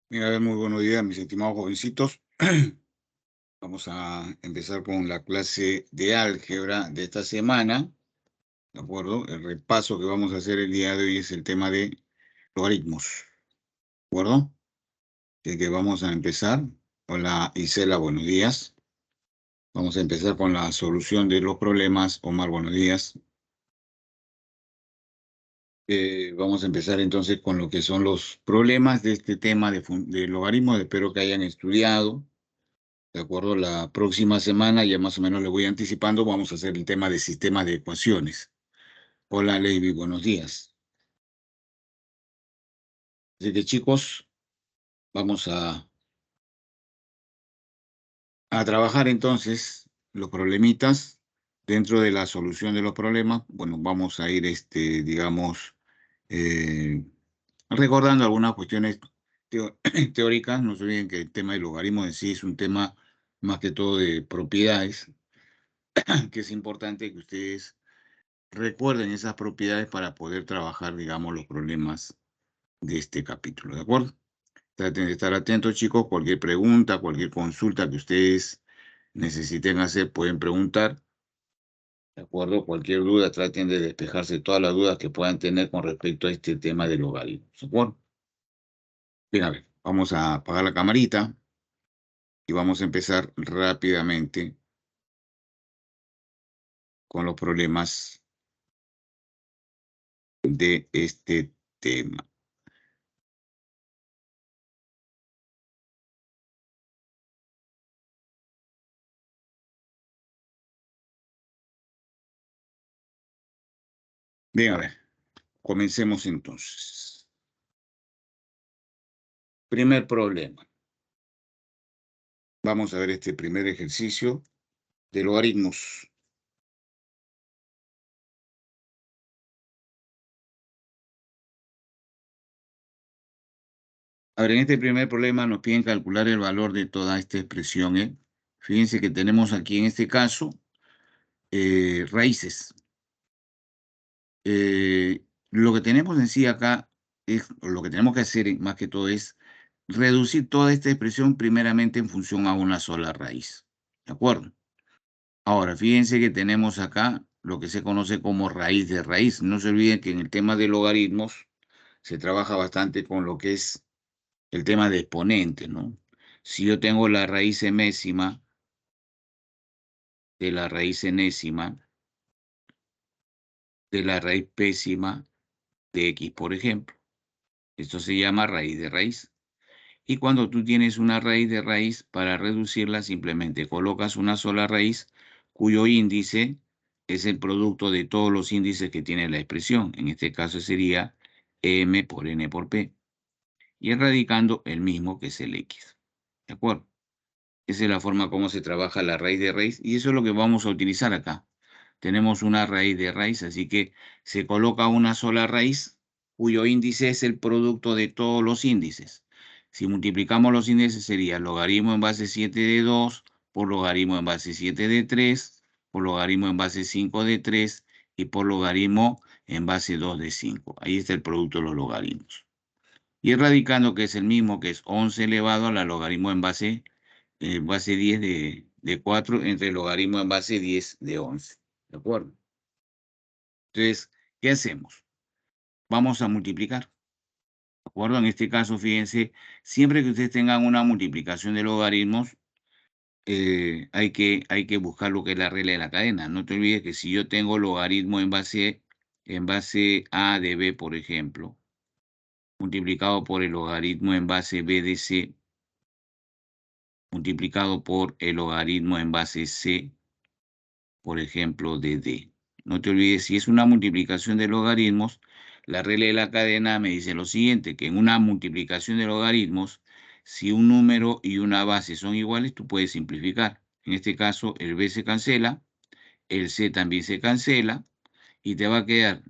Mira, muy buenos días, mis estimados jovencitos. Vamos a empezar con la clase de álgebra de esta semana, ¿de acuerdo? El repaso que vamos a hacer el día de hoy es el tema de logaritmos, ¿de acuerdo? Así que vamos a empezar. Hola, Isela, buenos días. Vamos a empezar con la solución de los problemas. Omar, buenos días. Vamos a empezar entonces con lo que son los problemas de este tema de logaritmos. Espero que hayan estudiado. De acuerdo, la próxima semana, ya más o menos le voy anticipando, vamos a hacer el tema de sistemas de ecuaciones. Hola, Lady, buenos días. Así que chicos, vamos a trabajar entonces los problemitas dentro de la solución de los problemas. Bueno, vamos a ir, digamos, eh, recordando algunas cuestiones teóricas. No se olviden que el tema del logaritmo en sí es un tema más que todo de propiedades, que es importante que ustedes recuerden esas propiedades para poder trabajar, digamos, los problemas de este capítulo, ¿de acuerdo? Traten de estar atentos, chicos. Cualquier pregunta, cualquier consulta que ustedes necesiten hacer, pueden preguntar, ¿de acuerdo? Cualquier duda, traten de despejarse todas las dudas que puedan tener con respecto a este tema del logaritmo, ¿de acuerdo? Bien, a ver, vamos a apagar la camarita y vamos a empezar rápidamente con los problemas de este tema. Bien, a ver, comencemos entonces. Primer problema. Vamos a ver este primer ejercicio de logaritmos. A ver, en este primer problema nos piden calcular el valor de toda esta expresión, ¿eh? Fíjense que tenemos aquí en este caso raíces. Lo que tenemos en sí acá es, o lo que tenemos que hacer más que todo es reducir toda esta expresión primeramente en función a una sola raíz. ¿De acuerdo? Ahora, fíjense que tenemos acá lo que se conoce como raíz de raíz. No se olviden que en el tema de logaritmos se trabaja bastante con lo que es el tema de exponentes, ¿no? Si yo tengo la raíz enésima de la raíz enésima de la raíz pésima de x, por ejemplo, esto se llama raíz de raíz. Y cuando tú tienes una raíz de raíz, para reducirla simplemente colocas una sola raíz cuyo índice es el producto de todos los índices que tiene la expresión. En este caso sería m por n por p. Y erradicando el mismo que es el x. ¿De acuerdo? Esa es la forma como se trabaja la raíz de raíz y eso es lo que vamos a utilizar acá. Tenemos una raíz de raíz, así que se coloca una sola raíz cuyo índice es el producto de todos los índices. Si multiplicamos los índices sería logaritmo en base 7 de 2 por logaritmo en base 7 de 3 por logaritmo en base 5 de 3 y por logaritmo en base 2 de 5. Ahí está el producto de los logaritmos. Y erradicando, que es el mismo, que es 11 elevado a la logaritmo en base 10 de 4 entre el logaritmo en base 10 de 11. ¿De acuerdo? Entonces, ¿qué hacemos? Vamos a multiplicar. ¿De acuerdo? En este caso, fíjense, siempre que ustedes tengan una multiplicación de logaritmos, hay que buscar lo que es la regla de la cadena. No te olvides que si yo tengo logaritmo en base A de B, por ejemplo, multiplicado por el logaritmo en base B de C, multiplicado por el logaritmo en base C, por ejemplo, de D. No te olvides, si es una multiplicación de logaritmos, la regla de la cadena me dice lo siguiente, que en una multiplicación de logaritmos, si un número y una base son iguales, tú puedes simplificar. En este caso, el B se cancela, el C también se cancela, y te va a quedar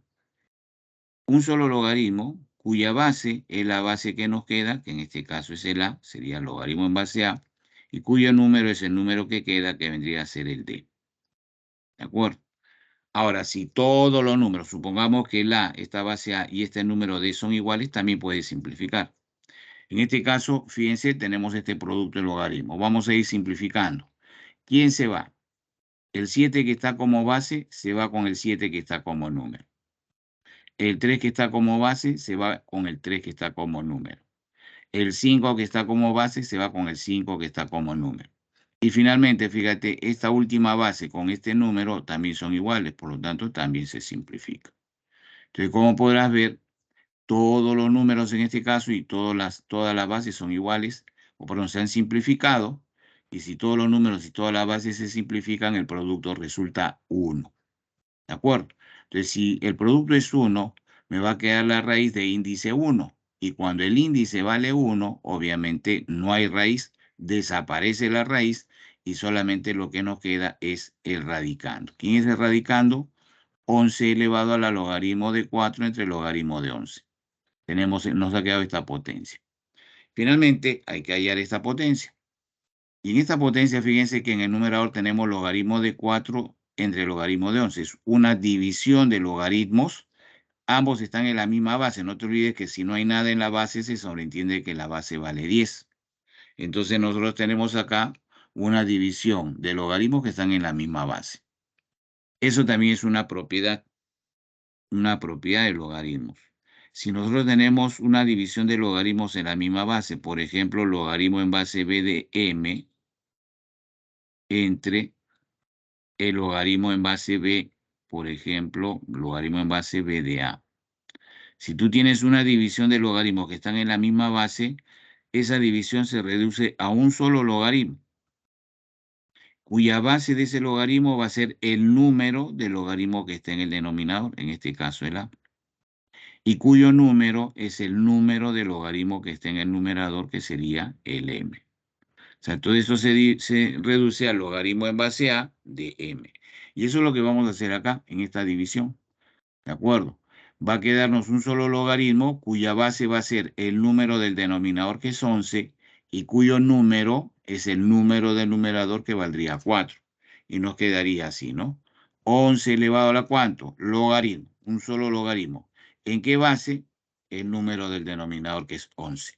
un solo logaritmo cuya base es la base que nos queda, que en este caso es el A, sería el logaritmo en base A, y cuyo número es el número que queda, que vendría a ser el D. ¿De acuerdo? Ahora, si todos los números, supongamos que esta base A y este número D son iguales, también puedes simplificar. En este caso, fíjense, tenemos este producto de logaritmo. Vamos a ir simplificando. ¿Quién se va? El 7 que está como base se va con el 7 que está como número. El 3 que está como base se va con el 3 que está como número. El 5 que está como base se va con el 5 que está como número. Y finalmente, fíjate, esta última base con este número también son iguales, por lo tanto también se simplifica. Entonces, como podrás ver, todos los números en este caso y todas las bases son iguales, o perdón, se han simplificado, y si todos los números y todas las bases se simplifican, el producto resulta 1. ¿De acuerdo? Entonces, si el producto es 1, me va a quedar la raíz de índice 1. Y cuando el índice vale 1, obviamente no hay raíz, desaparece la raíz y solamente lo que nos queda es el radicando. ¿Quién es el radicando? 11 elevado a la logaritmo de 4 entre el logaritmo de 11. Nos ha quedado esta potencia. Finalmente, hay que hallar esta potencia. Y en esta potencia, fíjense que en el numerador tenemos logaritmo de 4 entre logaritmo de 11. Es una división de logaritmos. Ambos están en la misma base. No te olvides que si no hay nada en la base, se sobreentiende que la base vale 10. Entonces nosotros tenemos acá una división de logaritmos que están en la misma base. Eso también es una propiedad de logaritmos. Si nosotros tenemos una división de logaritmos en la misma base, por ejemplo, logaritmo en base b de m entre el logaritmo en base b, por ejemplo, logaritmo en base b de a. Si tú tienes una división de logaritmos que están en la misma base, esa división se reduce a un solo logaritmo, cuya base de ese logaritmo va a ser el número del logaritmo que está en el denominador, en este caso el a, y cuyo número es el número del logaritmo que está en el numerador, que sería el m. O sea, todo esto se reduce al logaritmo en base a de m. Y eso es lo que vamos a hacer acá, en esta división. ¿De acuerdo? Va a quedarnos un solo logaritmo cuya base va a ser el número del denominador, que es 11, y cuyo número es el número del numerador, que valdría 4. Y nos quedaría así, ¿no? 11 elevado a la ¿cuánto? Logaritmo, un solo logaritmo. ¿En qué base? El número del denominador, que es 11.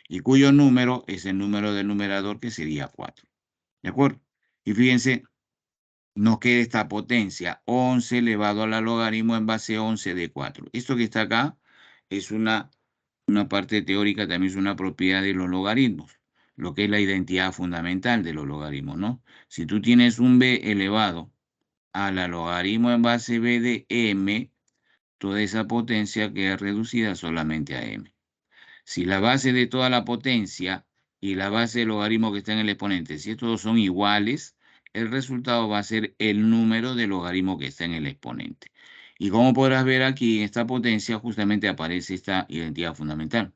Y cuyo número es el número del numerador, que sería 4. ¿De acuerdo? Y fíjense, nos queda esta potencia, 11 elevado a la logaritmo en base 11 de 4. Esto que está acá es una parte teórica, también es una propiedad de los logaritmos, lo que es la identidad fundamental de los logaritmos, ¿no? Si tú tienes un b elevado a la logaritmo en base b de m, toda esa potencia queda reducida solamente a m. Si la base de toda la potencia y la base del logaritmo que está en el exponente, si estos dos son iguales, el resultado va a ser el número del logaritmo que está en el exponente. Y como podrás ver aquí, en esta potencia justamente aparece esta identidad fundamental.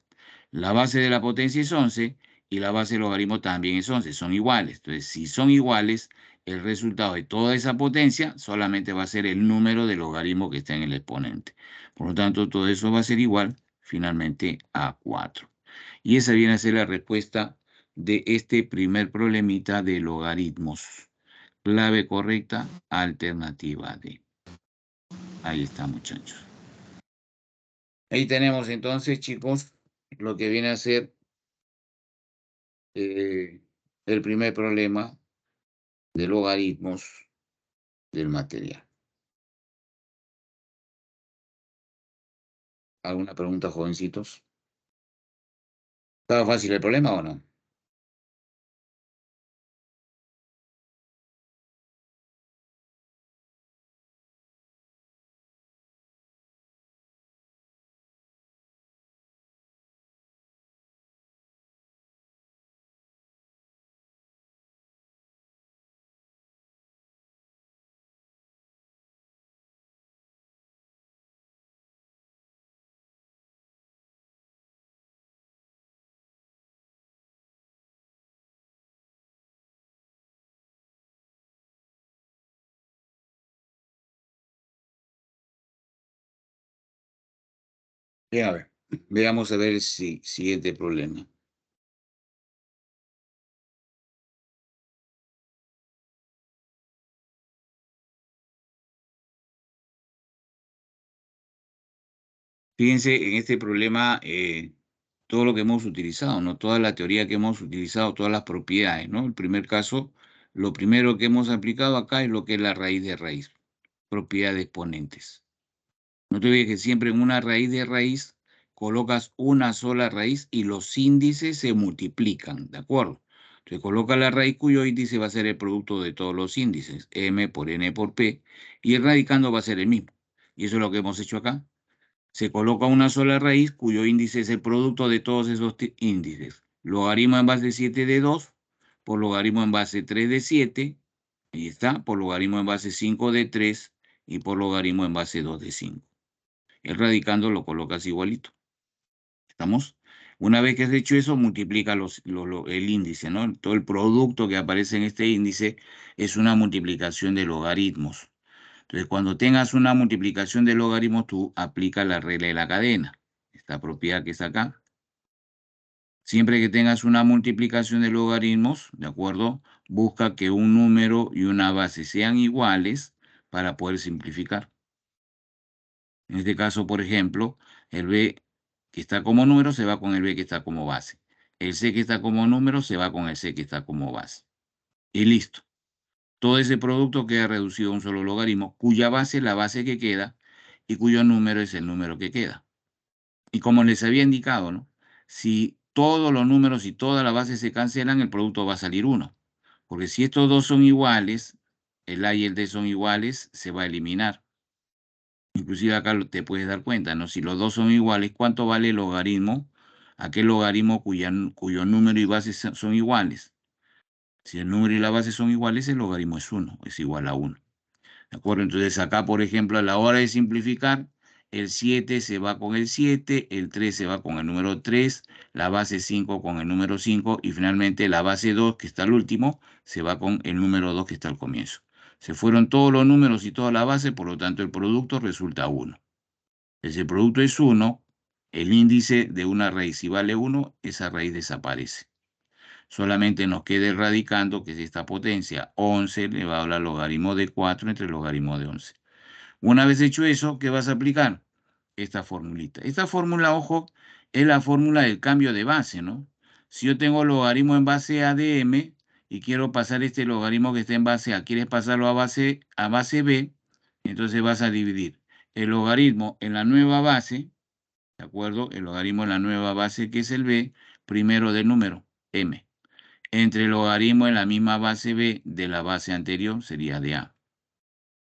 La base de la potencia es 11 y la base del logaritmo también es 11, son iguales. Entonces, si son iguales, el resultado de toda esa potencia solamente va a ser el número del logaritmo que está en el exponente. Por lo tanto, todo eso va a ser igual finalmente a 4. Y esa viene a ser la respuesta de este primer problemita de logaritmos. Clave correcta, alternativa D. Ahí está, muchachos. Ahí tenemos entonces, chicos, lo que viene a ser eh, el primer problema de logaritmos del material. ¿Alguna pregunta, jovencitos? ¿Estaba fácil el problema o no? Bien, a ver. Veamos a ver si siguiente problema. Fíjense, en este problema todo lo que hemos utilizado, ¿no? Toda la teoría que hemos utilizado, todas las propiedades, ¿no? El primer caso, lo primero que hemos aplicado acá es lo que es la raíz de raíz, propiedad de exponentes. No te olvides que siempre en una raíz de raíz colocas una sola raíz y los índices se multiplican, ¿de acuerdo? Entonces coloca la raíz cuyo índice va a ser el producto de todos los índices, m por n por p, y el radicando va a ser el mismo. Y eso es lo que hemos hecho acá. Se coloca una sola raíz cuyo índice es el producto de todos esos índices. Logaritmo en base 7 de 2 por logaritmo en base 3 de 7, ahí está, por logaritmo en base 5 de 3 y por logaritmo en base 2 de 5. El radicando lo colocas igualito. ¿Estamos? Una vez que has hecho eso, multiplica el índice, ¿no? Todo el producto que aparece en este índice es una multiplicación de logaritmos. Entonces, cuando tengas una multiplicación de logaritmos, tú aplicas la regla de la cadena, esta propiedad que está acá. Siempre que tengas una multiplicación de logaritmos, ¿de acuerdo? Busca que un número y una base sean iguales para poder simplificar. En este caso, por ejemplo, el b que está como número se va con el b que está como base. El c que está como número se va con el c que está como base. Y listo. Todo ese producto queda reducido a un solo logaritmo, cuya base es la base que queda y cuyo número es el número que queda. Y como les había indicado, ¿no? Si todos los números y todas las bases se cancelan, el producto va a salir 1. Porque si estos dos son iguales, el A y el D son iguales, se va a eliminar. Inclusive acá te puedes dar cuenta, ¿no? Si los dos son iguales, ¿cuánto vale el logaritmo? Aquel logaritmo cuyo número y base son iguales. Si el número y la base son iguales, el logaritmo es 1, es igual a 1. ¿De acuerdo? Entonces acá, por ejemplo, a la hora de simplificar, el 7 se va con el 7, el 3 se va con el número 3, la base 5 con el número 5 y finalmente la base 2, que está al último, se va con el número 2 que está al comienzo. Se fueron todos los números y toda la base, por lo tanto el producto resulta 1. Si el producto es 1, el índice de una raíz si vale 1, esa raíz desaparece. Solamente nos queda el radicando, que es esta potencia, 11 elevado al logaritmo de 4 entre el logaritmo de 11. Una vez hecho eso, ¿qué vas a aplicar? Esta formulita. Esta fórmula, ojo, es la fórmula del cambio de base, ¿no? Si yo tengo logaritmo en base A de M y quiero pasar este logaritmo que está en base A, quieres pasarlo a base B, entonces vas a dividir el logaritmo en la nueva base, ¿de acuerdo? El logaritmo en la nueva base, que es el B, primero del número, M, entre el logaritmo en la misma base B de la base anterior, sería de A.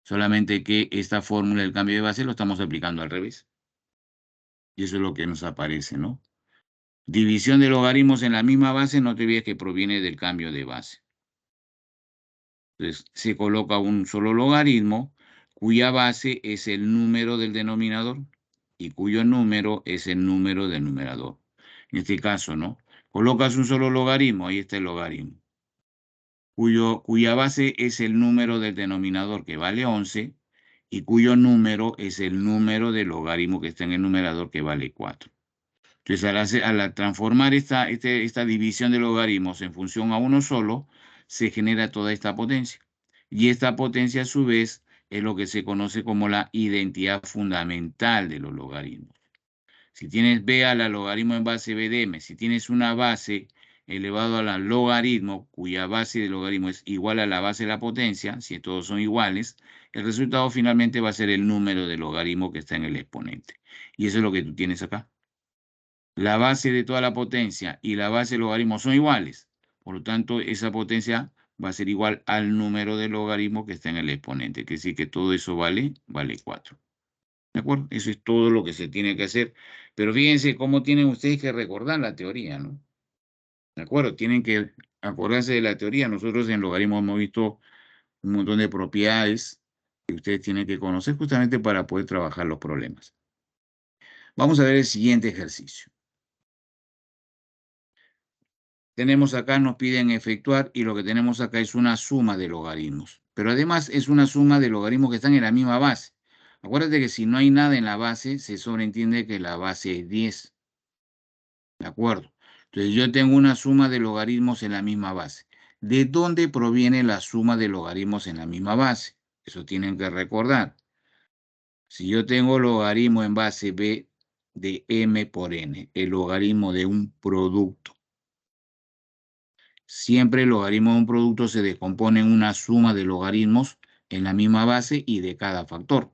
Solamente que esta fórmula del cambio de base lo estamos aplicando al revés. Y eso es lo que nos aparece, ¿no? División de logaritmos en la misma base, no te olvides que proviene del cambio de base. Entonces, se coloca un solo logaritmo cuya base es el número del denominador y cuyo número es el número del numerador. En este caso, ¿no? Colocas un solo logaritmo, ahí está el logaritmo, cuya base es el número del denominador, que vale 11, y cuyo número es el número del logaritmo que está en el numerador, que vale 4. Entonces, al transformar esta división de logaritmos en función a uno solo, se genera toda esta potencia. Y esta potencia, a su vez, es lo que se conoce como la identidad fundamental de los logaritmos. Si tienes b a la logaritmo en base b de m, si tienes una base elevado a la logaritmo, cuya base de logaritmo es igual a la base de la potencia, si todos son iguales, el resultado finalmente va a ser el número de logaritmo que está en el exponente. Y eso es lo que tú tienes acá. La base de toda la potencia y la base del logaritmo son iguales. Por lo tanto, esa potencia va a ser igual al número de logaritmo que está en el exponente. Quiere decir que todo eso vale 4. ¿De acuerdo? Eso es todo lo que se tiene que hacer. Pero fíjense cómo tienen ustedes que recordar la teoría, ¿no? ¿De acuerdo? Tienen que acordarse de la teoría. Nosotros en logaritmos hemos visto un montón de propiedades que ustedes tienen que conocer justamente para poder trabajar los problemas. Vamos a ver el siguiente ejercicio. Tenemos acá, nos piden efectuar y lo que tenemos acá es una suma de logaritmos. Pero además es una suma de logaritmos que están en la misma base. Acuérdate que si no hay nada en la base, se sobreentiende que la base es 10. ¿De acuerdo? Entonces yo tengo una suma de logaritmos en la misma base. ¿De dónde proviene la suma de logaritmos en la misma base? Eso tienen que recordar. Si yo tengo logaritmo en base b de m por n, el logaritmo de un producto. Siempre el logaritmo de un producto se descompone en una suma de logaritmos en la misma base y de cada factor.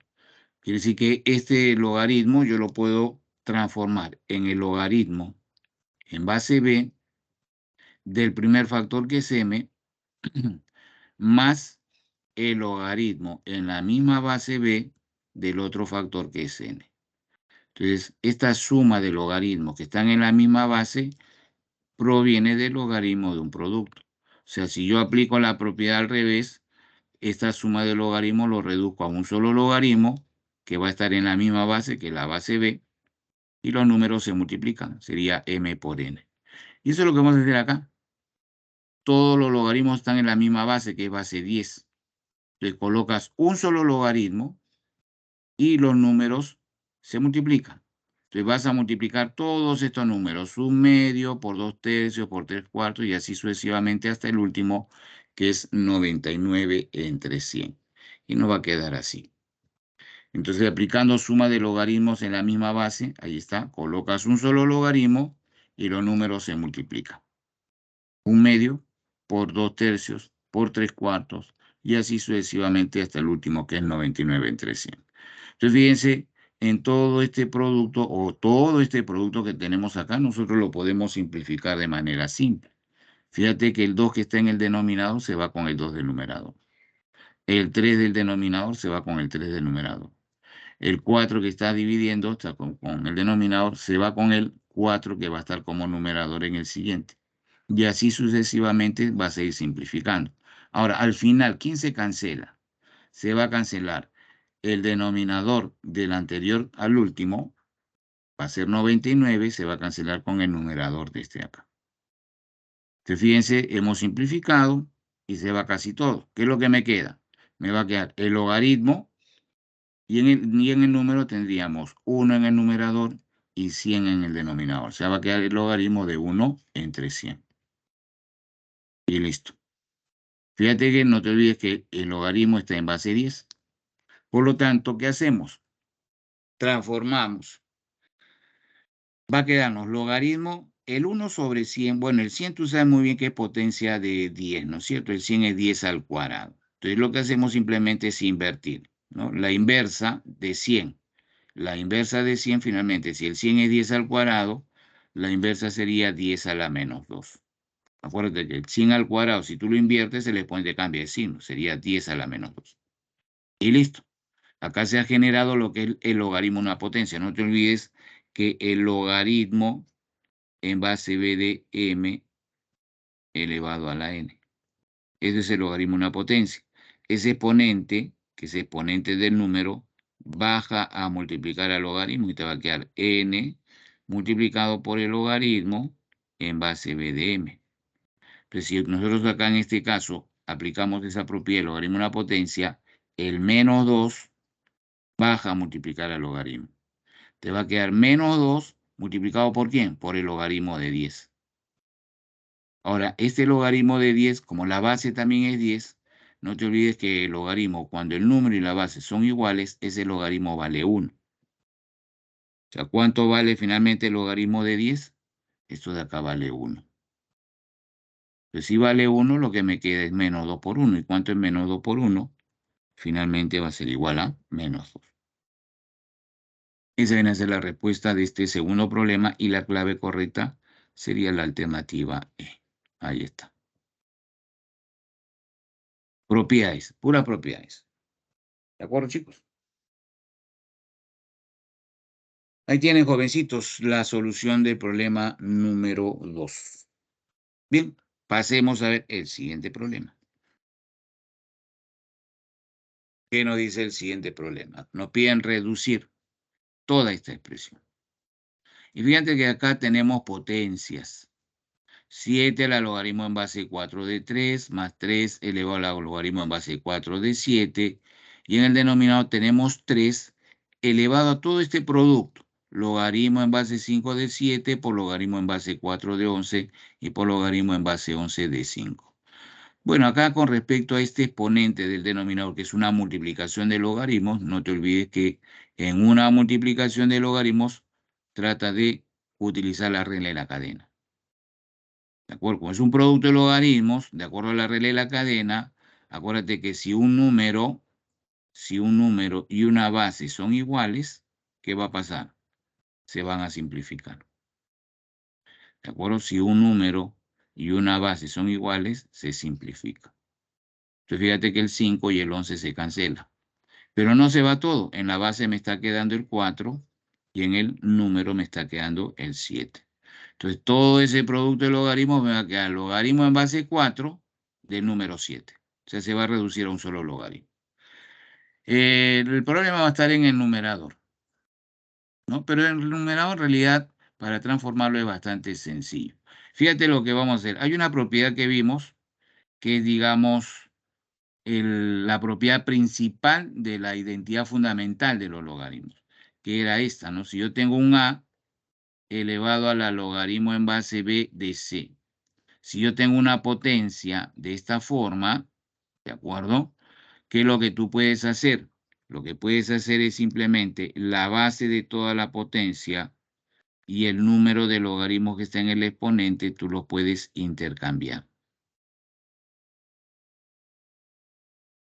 Quiere decir que este logaritmo yo lo puedo transformar en el logaritmo en base b del primer factor que es m más el logaritmo en la misma base b del otro factor que es n. Entonces, esta suma de logaritmos que están en la misma base proviene del logaritmo de un producto. O sea, si yo aplico la propiedad al revés, esta suma de logaritmos lo reduzco a un solo logaritmo que va a estar en la misma base que la base b y los números se multiplican. Sería m por n. Y eso es lo que vamos a hacer acá. Todos los logaritmos están en la misma base, que es base 10. Le colocas un solo logaritmo y los números se multiplican. Entonces vas a multiplicar todos estos números, 1/2 por 2/3 por 3/4 y así sucesivamente hasta el último, que es 99 entre 100. Y nos va a quedar así. Entonces, aplicando suma de logaritmos en la misma base, ahí está, colocas un solo logaritmo y los números se multiplican. 1/2 por 2/3 por 3/4 y así sucesivamente hasta el último, que es 99 entre 100. Entonces, fíjense, en todo este producto o todo este producto que tenemos acá, nosotros lo podemos simplificar de manera simple. Fíjate que el 2 que está en el denominador se va con el 2 del numerador. El 3 del denominador se va con el 3 del numerador. El 4 que está dividiendo está con el denominador, se va con el 4 que va a estar como numerador en el siguiente. Y así sucesivamente va a seguir simplificando. Ahora, al final, ¿quién se cancela? Se va a cancelar el denominador del anterior al último, va a ser 99, se va a cancelar con el numerador de este acá. Entonces, fíjense, hemos simplificado y se va casi todo. ¿Qué es lo que me queda? Me va a quedar el logaritmo y en el número tendríamos 1 en el numerador y 100 en el denominador. O sea, va a quedar el logaritmo de 1 entre 100. Y listo. Fíjate que no te olvides que el logaritmo está en base 10. Por lo tanto, ¿qué hacemos? Transformamos. Va a quedarnos logaritmo, el 1 sobre 100. Bueno, el 100 tú sabes muy bien que es potencia de 10, ¿no es cierto? El 100 es 10 al cuadrado. Entonces, lo que hacemos simplemente es invertir, ¿no? La inversa de 100. La inversa de 100, finalmente, si el 100 es 10 al cuadrado, la inversa sería 10 a la menos 2. Acuérdate que el 100 al cuadrado, si tú lo inviertes, se le pone cambio de signo. Sería 10 a la menos 2. Y listo. Acá se ha generado lo que es el logaritmo de una potencia. No te olvides que el logaritmo en base b de m elevado a la n. Ese es el logaritmo de una potencia. Ese exponente, que es exponente del número, baja a multiplicar al logaritmo y te va a quedar n multiplicado por el logaritmo en base b de m. Entonces, si nosotros acá en este caso aplicamos esa propiedad del logaritmo de una potencia, el menos 2 baja a multiplicar al logaritmo. Te va a quedar menos 2 multiplicado por ¿quién? Por el logaritmo de 10. Ahora, este logaritmo de 10, como la base también es 10, no te olvides que el logaritmo, cuando el número y la base son iguales, ese logaritmo vale 1. O sea, ¿cuánto vale finalmente el logaritmo de 10? Esto de acá vale 1. Entonces, si vale 1, lo que me queda es menos 2 por 1. ¿Y cuánto es menos 2 por 1? Finalmente va a ser igual a menos 2. Esa viene a ser la respuesta de este segundo problema y la clave correcta sería la alternativa E. Ahí está. Propiedades, puras propiedades. ¿De acuerdo, chicos? Ahí tienen, jovencitos, la solución del problema número 2. Bien, pasemos a ver el siguiente problema. ¿Qué nos dice el siguiente problema? Nos piden reducir toda esta expresión. Y fíjate que acá tenemos potencias. 7 al logaritmo en base 4 de 3, más 3 elevado al logaritmo en base 4 de 7. Y en el denominador tenemos 3 elevado a todo este producto. Logaritmo en base 5 de 7 por logaritmo en base 4 de 11 y por logaritmo en base 11 de 5. Bueno, acá con respecto a este exponente del denominador, que es una multiplicación de logaritmos, no te olvides que en una multiplicación de logaritmos trata de utilizar la regla de la cadena. ¿De acuerdo? Como es un producto de logaritmos, de acuerdo a la regla de la cadena, acuérdate que si un número y una base son iguales, ¿qué va a pasar? Se van a simplificar. ¿De acuerdo? Si un número y una base son iguales, se simplifica. Entonces fíjate que el 5 y el 11 se cancelan. Pero no se va todo. En la base me está quedando el 4 y en el número me está quedando el 7. Entonces todo ese producto de logaritmos me va a quedar logaritmo en base 4 del número 7. O sea, se va a reducir a un solo logaritmo. El problema va a estar en el numerador, ¿no? Pero en el numerador, en realidad, para transformarlo es bastante sencillo. Fíjate lo que vamos a hacer. Hay una propiedad que vimos, que es, digamos, la propiedad principal de la identidad fundamental de los logaritmos, que era esta, ¿no? Si yo tengo un A elevado a la logaritmo en base B de C, si yo tengo una potencia de esta forma, ¿de acuerdo? ¿Qué es lo que tú puedes hacer? Lo que puedes hacer es simplemente la base de toda la potencia y el número de logaritmos que está en el exponente, tú los puedes intercambiar.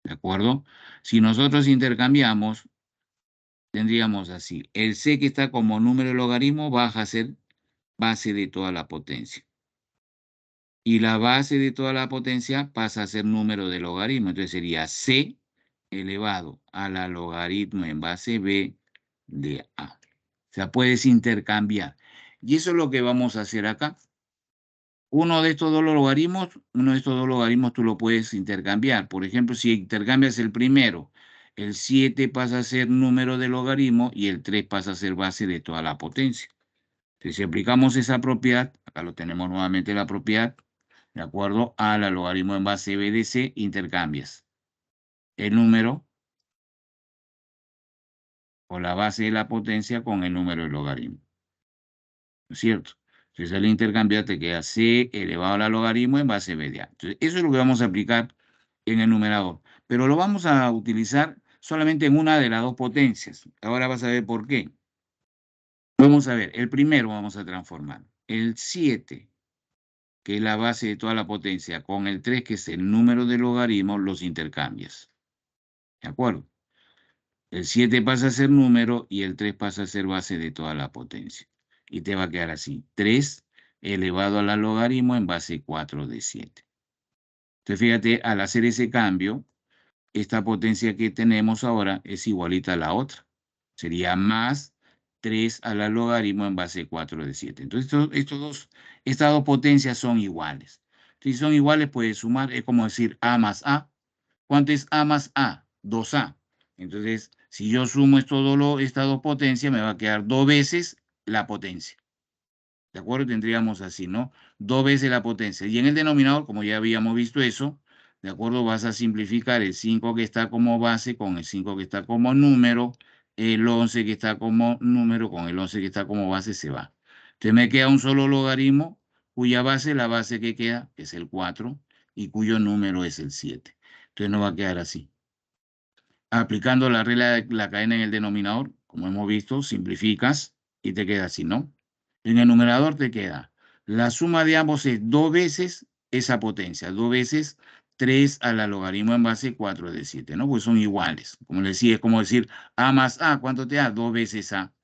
¿De acuerdo? Si nosotros intercambiamos, tendríamos así. El C que está como número de logaritmo baja a ser base de toda la potencia. Y la base de toda la potencia pasa a ser número de logaritmo. Entonces sería C elevado a la logaritmo en base B de A. O sea, puedes intercambiar. Y eso es lo que vamos a hacer acá. Uno de estos dos logaritmos tú lo puedes intercambiar. Por ejemplo, si intercambias el primero, el 7 pasa a ser número de logaritmo y el 3 pasa a ser base de toda la potencia. Entonces, si aplicamos esa propiedad, acá lo tenemos nuevamente la propiedad, de acuerdo a la logaritmo en base B de C, intercambias el número o la base de la potencia con el número del logaritmo. ¿No es cierto? Entonces al intercambiar te queda C elevado a la logaritmo en base B de A. Entonces eso es lo que vamos a aplicar en el numerador. Pero lo vamos a utilizar solamente en una de las dos potencias. Ahora vas a ver por qué. Vamos a ver, el primero vamos a transformar. El 7, que es la base de toda la potencia, con el 3, que es el número de logaritmos, los intercambias. ¿De acuerdo? El 7 pasa a ser número y el 3 pasa a ser base de toda la potencia. Y te va a quedar así. 3 elevado a la logaritmo en base 4 de 7. Entonces, fíjate, al hacer ese cambio, esta potencia que tenemos ahora es igualita a la otra. Sería más 3 a la logaritmo en base 4 de 7. Entonces, estas dos potencias son iguales. Si son iguales, puedes sumar. Es como decir A más A. ¿Cuánto es A más A? 2A. Entonces, si yo sumo estas dos potencias, me va a quedar dos veces la potencia. ¿De acuerdo? Tendríamos así, ¿no? Dos veces la potencia. Y en el denominador, como ya habíamos visto eso, ¿de acuerdo? Vas a simplificar el 5 que está como base con el 5 que está como número, el 11 que está como número con el 11 que está como base se va. Entonces me queda un solo logaritmo cuya base, la base que queda, es el 4 y cuyo número es el 7. Entonces nos va a quedar así. Aplicando la regla de la cadena en el denominador, como hemos visto, simplificas y te queda así, ¿no? En el numerador te queda la suma de ambos es dos veces esa potencia, dos veces 3 a la logaritmo en base 4 de 7, ¿no? Pues son iguales. Como les decía, es como decir A más A, ¿cuánto te da? Dos veces A.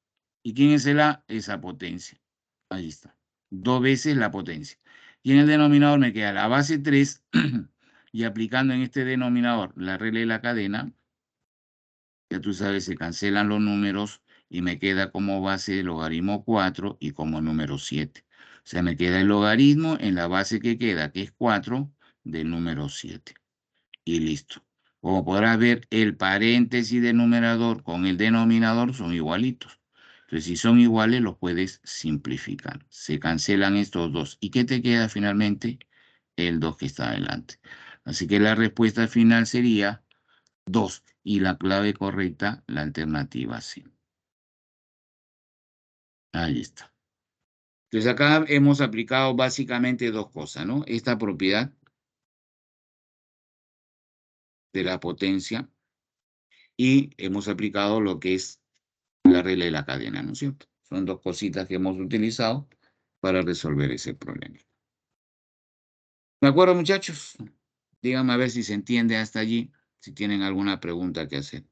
¿Y quién es el A? Esa potencia. Ahí está. Dos veces la potencia. Y en el denominador me queda la base 3 y aplicando en este denominador la regla de la cadena, ya tú sabes, se cancelan los números y me queda como base el logaritmo 4 y como número 7. O sea, me queda el logaritmo en la base que queda, que es 4, del número 7. Y listo. Como podrás ver, el paréntesis del numerador con el denominador son igualitos. Entonces, si son iguales, los puedes simplificar. Se cancelan estos dos. ¿Y qué te queda finalmente? El 2 que está adelante. Así que la respuesta final sería 2 y la clave correcta, la alternativa C. Ahí está. Entonces acá hemos aplicado básicamente dos cosas, ¿no? Esta propiedad de la potencia y hemos aplicado lo que es la regla de la cadena, ¿no es cierto? Son dos cositas que hemos utilizado para resolver ese problema. ¿De acuerdo, muchachos? Díganme a ver si se entiende hasta allí, si tienen alguna pregunta que hacer.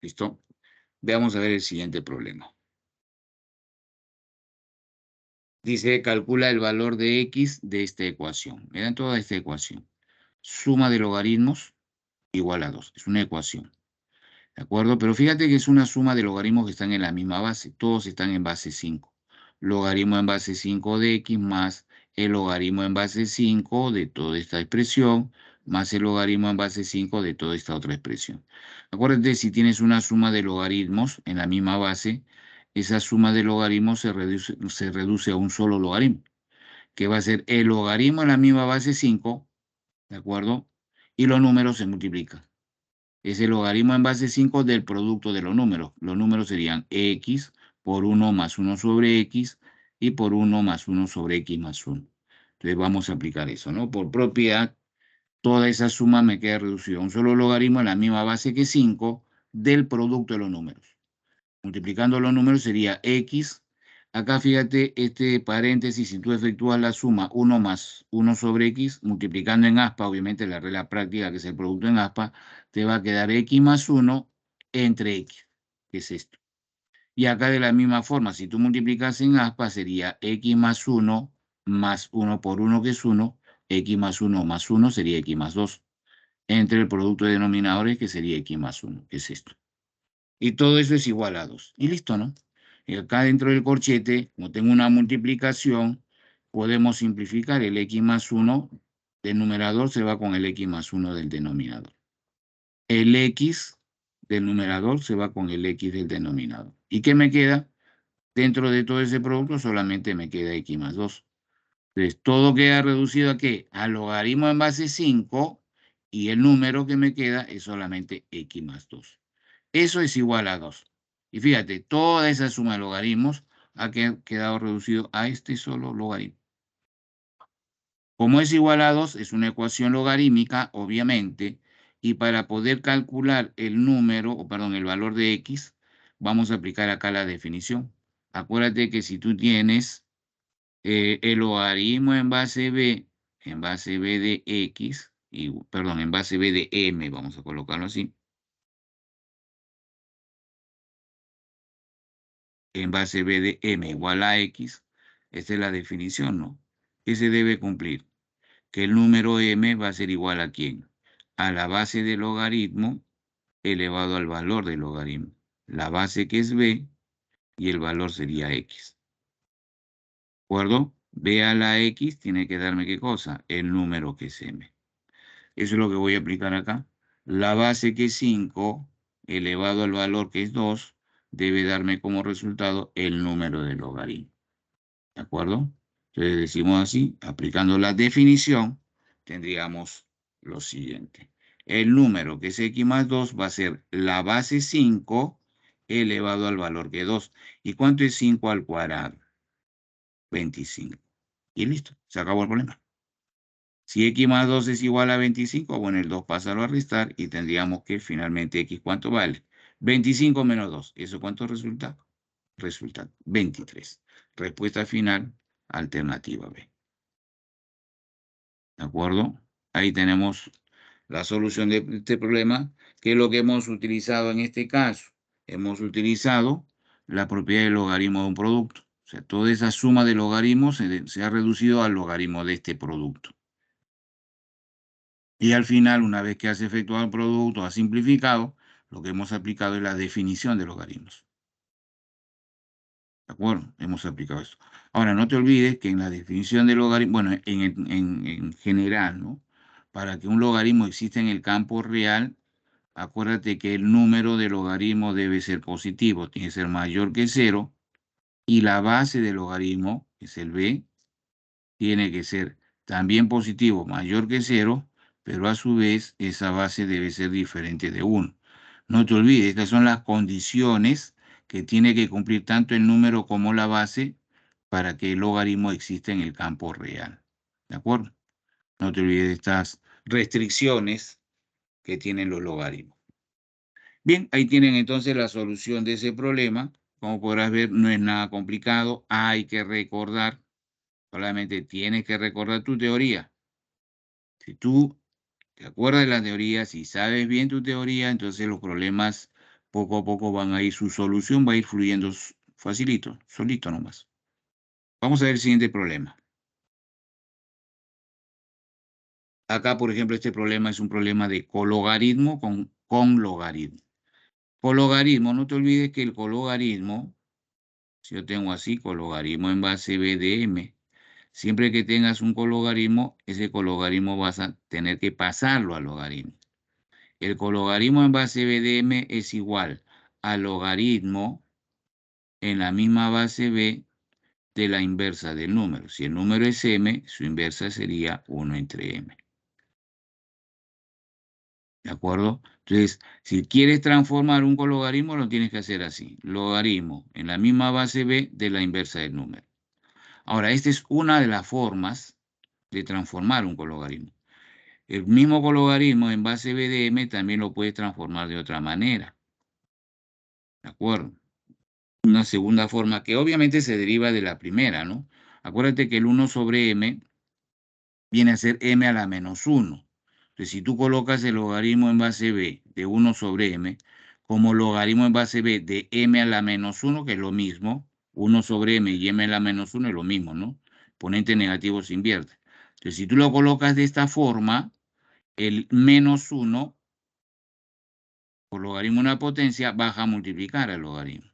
¿Listo? Veamos a ver el siguiente problema. Dice, calcula el valor de x de esta ecuación. Me dan toda esta ecuación. Suma de logaritmos igual a 2. Es una ecuación. ¿De acuerdo? Pero fíjate que es una suma de logaritmos que están en la misma base. Todos están en base 5. Logaritmo en base 5 de x más el logaritmo en base 5 de toda esta expresión más el logaritmo en base 5 de toda esta otra expresión. Acuérdate, si tienes una suma de logaritmos en la misma base, esa suma de logaritmos se reduce a un solo logaritmo, que va a ser el logaritmo en la misma base 5, ¿de acuerdo? Y los números se multiplican. Es el logaritmo en base 5 del producto de los números. Los números serían x por 1 más 1 sobre x y por 1 más 1 sobre x más 1. Entonces vamos a aplicar eso, ¿no? Por propiedad, toda esa suma me queda reducida a un solo logaritmo en la misma base que 5 del producto de los números. Multiplicando los números sería x. Acá fíjate este paréntesis, si tú efectúas la suma 1 más 1 sobre x, multiplicando en aspa, obviamente la regla práctica que es el producto en aspa, te va a quedar x más 1 entre x, que es esto. Y acá de la misma forma, si tú multiplicas en aspa, sería x más 1 por 1 que es 1, x más 1 sería x más 2, entre el producto de denominadores que sería x más 1, que es esto. Y todo eso es igual a 2. Y listo, ¿no? Y acá dentro del corchete, como tengo una multiplicación, podemos simplificar el x más 1 del numerador se va con el x más 1 del denominador. El x del numerador se va con el x del denominador. ¿Y qué me queda? Dentro de todo ese producto solamente me queda x más 2. Entonces, todo queda reducido a ¿qué? Al logaritmo en base 5 y el número que me queda es solamente x más 2. Eso es igual a 2. Y fíjate, toda esa suma de logaritmos ha quedado reducido a este solo logaritmo. Como es igual a 2, es una ecuación logarítmica, obviamente, y para poder calcular el número, o perdón, el valor de x, vamos a aplicar acá la definición. Acuérdate que si tú tienes el logaritmo en base b de x, y, perdón, en base b de m, vamos a colocarlo así, en base b de m igual a x, esta es la definición, ¿no? ¿Qué se debe cumplir? Que el número m va a ser igual ¿a quién? A la base del logaritmo elevado al valor del logaritmo. La base que es b y el valor sería x. ¿De acuerdo? B a la x tiene que darme ¿qué cosa? El número que es m. Eso es lo que voy a aplicar acá. La base que es 5 elevado al valor que es 2 debe darme como resultado el número del logaritmo. ¿De acuerdo? Entonces decimos así, aplicando la definición, tendríamos lo siguiente. El número que es x más 2 va a ser la base 5 elevado al valor que es 2. ¿Y cuánto es 5 al cuadrado? 25. Y listo, se acabó el problema. Si x más 2 es igual a 25, bueno, el 2 pásalo a restar y tendríamos que finalmente x, ¿cuánto vale? 25 menos 2. ¿Eso cuánto resulta? Resulta 23. Respuesta final, alternativa B. ¿De acuerdo? Ahí tenemos la solución de este problema, que es lo que hemos utilizado en este caso. Hemos utilizado la propiedad del logaritmo de un producto. O sea, toda esa suma de logaritmos se ha reducido al logaritmo de este producto. Y al final, una vez que has efectuado el producto, has simplificado, lo que hemos aplicado es la definición de logaritmos. ¿De acuerdo? Hemos aplicado esto. Ahora, no te olvides que en la definición de logaritmo, bueno, en general, ¿no? Para que un logaritmo exista en el campo real, acuérdate que el número de logaritmo debe ser positivo, tiene que ser mayor que 0, y la base del logaritmo, que es el b, tiene que ser también positivo, mayor que 0, pero a su vez esa base debe ser diferente de 1. No te olvides, estas son las condiciones que tiene que cumplir tanto el número como la base para que el logaritmo exista en el campo real. ¿De acuerdo? No te olvides de estas restricciones que tienen los logaritmos. Bien, ahí tienen entonces la solución de ese problema. Como podrás ver, no es nada complicado. Hay que recordar, solamente tienes que recordar tu teoría. Si tú te acuerdas de la teoría, si sabes bien tu teoría, entonces los problemas poco a poco van a ir, su solución va a ir fluyendo facilito, solito nomás. Vamos a ver el siguiente problema. Acá, por ejemplo, este problema es un problema de cologaritmo con logaritmo. Cologaritmo, no te olvides que el cologaritmo, si yo tengo así, cologaritmo en base b de m, siempre que tengas un cologaritmo, ese cologaritmo vas a tener que pasarlo al logaritmo. El cologaritmo en base b de m es igual al logaritmo en la misma base b de la inversa del número. Si el número es m, su inversa sería 1 entre m. ¿De acuerdo? Entonces, si quieres transformar un cologaritmo, lo tienes que hacer así. Logaritmo en la misma base b de la inversa del número. Ahora, esta es una de las formas de transformar un cologaritmo. El mismo cologaritmo en base b de m también lo puedes transformar de otra manera. ¿De acuerdo? Una segunda forma que obviamente se deriva de la primera, ¿no? Acuérdate que el 1 sobre m viene a ser m a la menos 1. Entonces, si tú colocas el logaritmo en base b de 1 sobre m como logaritmo en base b de m a la menos 1, que es lo mismo, 1 sobre m y m a la menos 1 es lo mismo, ¿no? Ponente negativo se invierte. Entonces, si tú lo colocas de esta forma, el menos 1 por logaritmo de una potencia baja a multiplicar al logaritmo.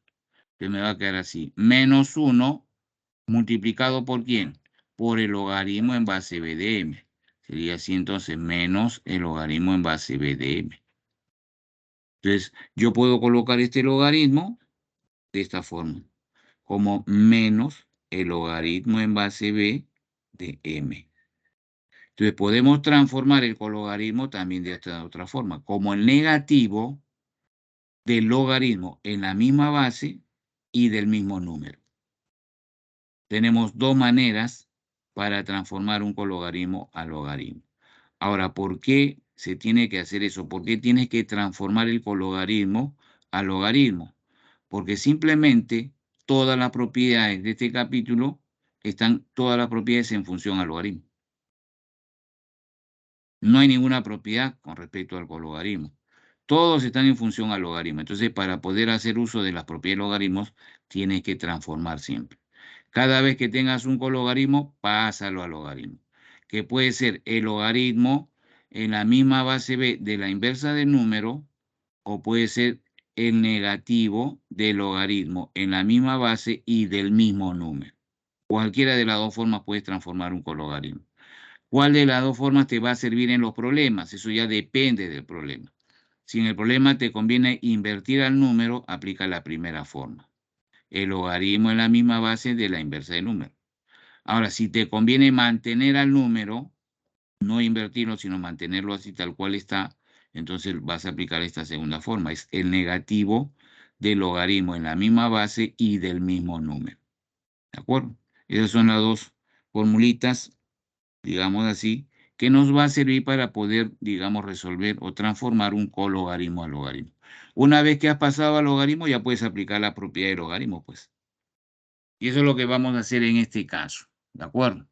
Entonces me va a quedar así, menos 1 multiplicado ¿por quién? Por el logaritmo en base b de m. Sería así entonces menos el logaritmo en base b de m. Entonces yo puedo colocar este logaritmo de esta forma, como menos el logaritmo en base b de m. Entonces podemos transformar el cologaritmo también de esta otra forma, como el negativo del logaritmo en la misma base y del mismo número. Tenemos dos maneras para transformar un cologaritmo a logaritmo. Ahora, ¿por qué se tiene que hacer eso? ¿Por qué tienes que transformar el cologaritmo a logaritmo? Porque simplemente todas las propiedades de este capítulo están todas las propiedades en función al logaritmo. No hay ninguna propiedad con respecto al cologaritmo. Todos están en función al logaritmo. Entonces, para poder hacer uso de las propiedades de logaritmos, tienes que transformar siempre. Cada vez que tengas un cologaritmo, pásalo al logaritmo, que puede ser el logaritmo en la misma base b de la inversa del número, o puede ser el negativo del logaritmo en la misma base y del mismo número. Cualquiera de las dos formas puedes transformar un cologaritmo. ¿Cuál de las dos formas te va a servir en los problemas? Eso ya depende del problema. Si en el problema te conviene invertir al número, aplica la primera forma. El logaritmo en la misma base de la inversa del número. Ahora, si te conviene mantener al número, no invertirlo, sino mantenerlo así tal cual está, entonces vas a aplicar esta segunda forma. Es el negativo del logaritmo en la misma base y del mismo número. ¿De acuerdo? Esas son las dos formulitas, digamos así, que nos va a servir para poder, digamos, resolver o transformar un cologaritmo a logaritmo. Una vez que has pasado al logaritmo, ya puedes aplicar la propiedad de logaritmo, pues. Y eso es lo que vamos a hacer en este caso, ¿de acuerdo?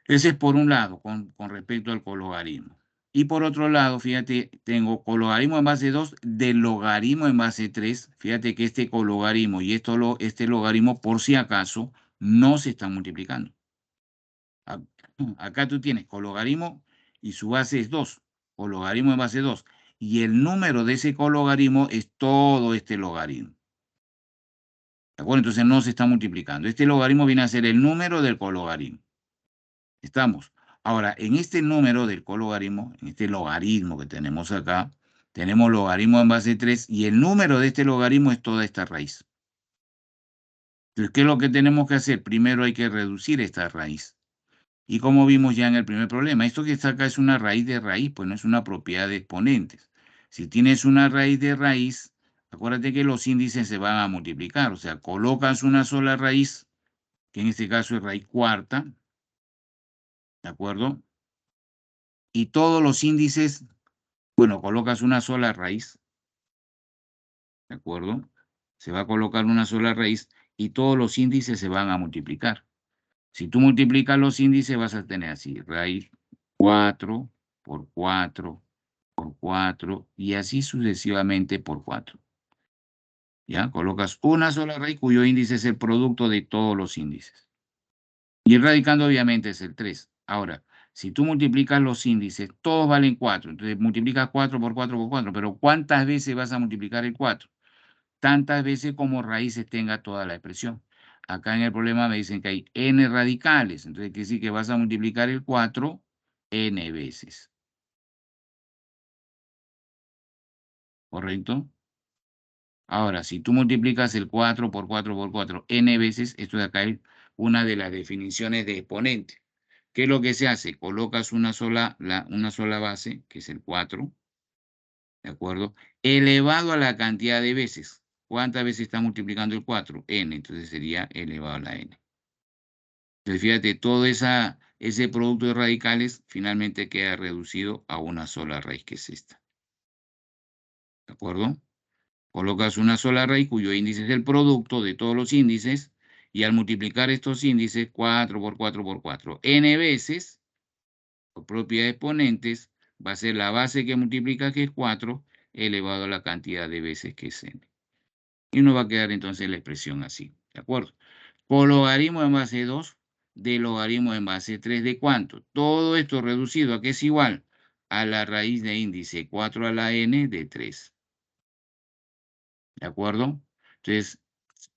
Ese es por un lado, con respecto al cologaritmo. Y por otro lado, fíjate, tengo cologaritmo en base 2 del logaritmo en base 3. Fíjate que este cologaritmo y este logaritmo, por si acaso, no se están multiplicando. Acá tú tienes cologaritmo y su base es 2, o logaritmo en base 2. Y el número de ese cologaritmo es todo este logaritmo. ¿De acuerdo? Entonces no se está multiplicando. Este logaritmo viene a ser el número del cologaritmo. ¿Estamos? Ahora, en este número del cologaritmo, en este logaritmo que tenemos acá, tenemos logaritmo en base 3 y el número de este logaritmo es toda esta raíz. Entonces, ¿qué es lo que tenemos que hacer? Primero hay que reducir esta raíz. Y como vimos ya en el primer problema, esto que está acá es una raíz de raíz, pues no es una propiedad de exponentes. Si tienes una raíz de raíz, Acuérdate que los índices se van a multiplicar, o sea, colocas una sola raíz, que en este caso es raíz cuarta, ¿de acuerdo? Y todos los índices, bueno, colocas una sola raíz, ¿de acuerdo? Se va a colocar una sola raíz y todos los índices se van a multiplicar. Si tú multiplicas los índices vas a tener así, raíz 4 por 4 por 4 y así sucesivamente por 4. ¿Ya? Colocas una sola raíz cuyo índice es el producto de todos los índices. Y el radicando obviamente es el 3. Ahora, si tú multiplicas los índices, todos valen 4. Entonces multiplicas 4 por 4 por 4. Pero ¿cuántas veces vas a multiplicar el 4? Tantas veces como raíces tenga toda la expresión. Acá en el problema me dicen que hay n radicales. Entonces quiere decir que vas a multiplicar el 4 n veces. ¿Correcto? Ahora, si tú multiplicas el 4 por 4 por 4 n veces, esto de acá es una de las definiciones de exponente. ¿Qué es lo que se hace? Colocas una sola base, que es el 4, ¿de acuerdo? Elevado a la cantidad de veces. ¿Cuántas veces está multiplicando el 4? N, entonces sería elevado a la n. Entonces, fíjate, todo ese producto de radicales finalmente queda reducido a una sola raíz, que es esta. ¿De acuerdo? Colocas una sola raíz cuyo índice es el producto de todos los índices y al multiplicar estos índices 4 por 4 por 4 n veces, por propiedad de exponentes, va a ser la base que multiplica, que es 4, elevado a la cantidad de veces que es n. Y nos va a quedar entonces la expresión así, ¿de acuerdo? Por logaritmo en base 2 de logaritmo en base 3 de cuánto. Todo esto reducido a que es igual a la raíz de índice 4 a la n de 3. ¿De acuerdo? Entonces,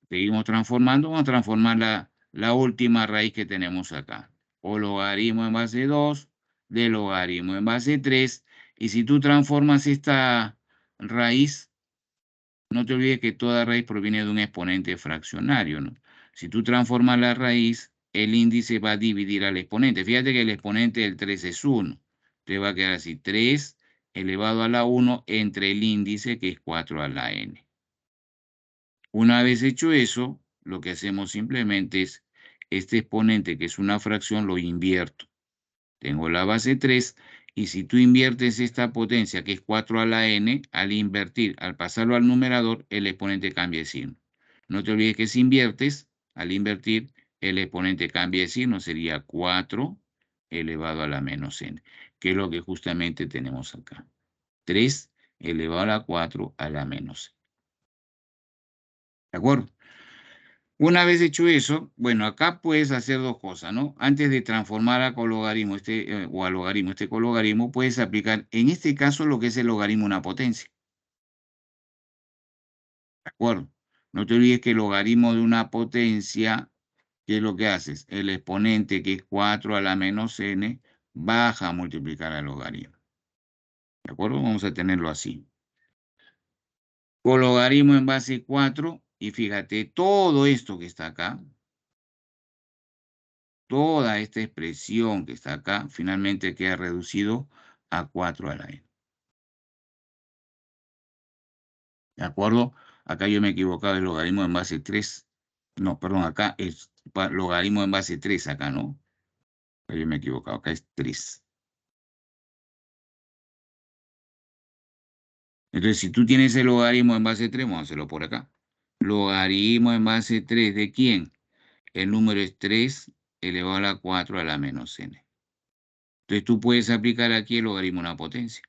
seguimos transformando. Vamos a transformar la última raíz que tenemos acá. O logaritmo en base 2 de logaritmo en base 3. Y si tú transformas esta raíz, no te olvides que toda raíz proviene de un exponente fraccionario, ¿no? Si tú transformas la raíz, el índice va a dividir al exponente. Fíjate que el exponente del 3 es 1. Te va a quedar así, 3 elevado a la 1 entre el índice, que es 4 a la n. Una vez hecho eso, lo que hacemos simplemente es este exponente, que es una fracción, lo invierto. Tengo la base 3 y si tú inviertes esta potencia, que es 4 a la n, al invertir, al pasarlo al numerador, el exponente cambia de signo. No te olvides que si inviertes, al invertir, el exponente cambia de signo, sería 4 elevado a la menos n, que es lo que justamente tenemos acá. 3 elevado a la 4 a la menos n. ¿De acuerdo? Una vez hecho eso, bueno, acá puedes hacer dos cosas, ¿no? Antes de transformar a cologarismo o a logaritmo este cologarismo, puedes aplicar, en este caso, lo que es el logaritmo una potencia. ¿De acuerdo? No te olvides que el logaritmo de una potencia, ¿qué es lo que haces? El exponente, que es 4 a la menos n, baja a multiplicar al logaritmo. ¿De acuerdo? Vamos a tenerlo así. Cologarismo en base 4, y fíjate, todo esto que está acá, toda esta expresión que está acá finalmente queda reducido a 4 a la n. ¿De acuerdo? Acá yo me he equivocado, el logaritmo en base 3. No, perdón, acá es logaritmo en base 3, acá no. Acá yo me he equivocado, acá es 3. Entonces, si tú tienes el logaritmo en base 3, vamos a hacerlo por acá. Logaritmo en base 3, ¿de quién? El número es 3 elevado a la 4 a la menos n. Entonces, tú puedes aplicar aquí el logaritmo a una potencia.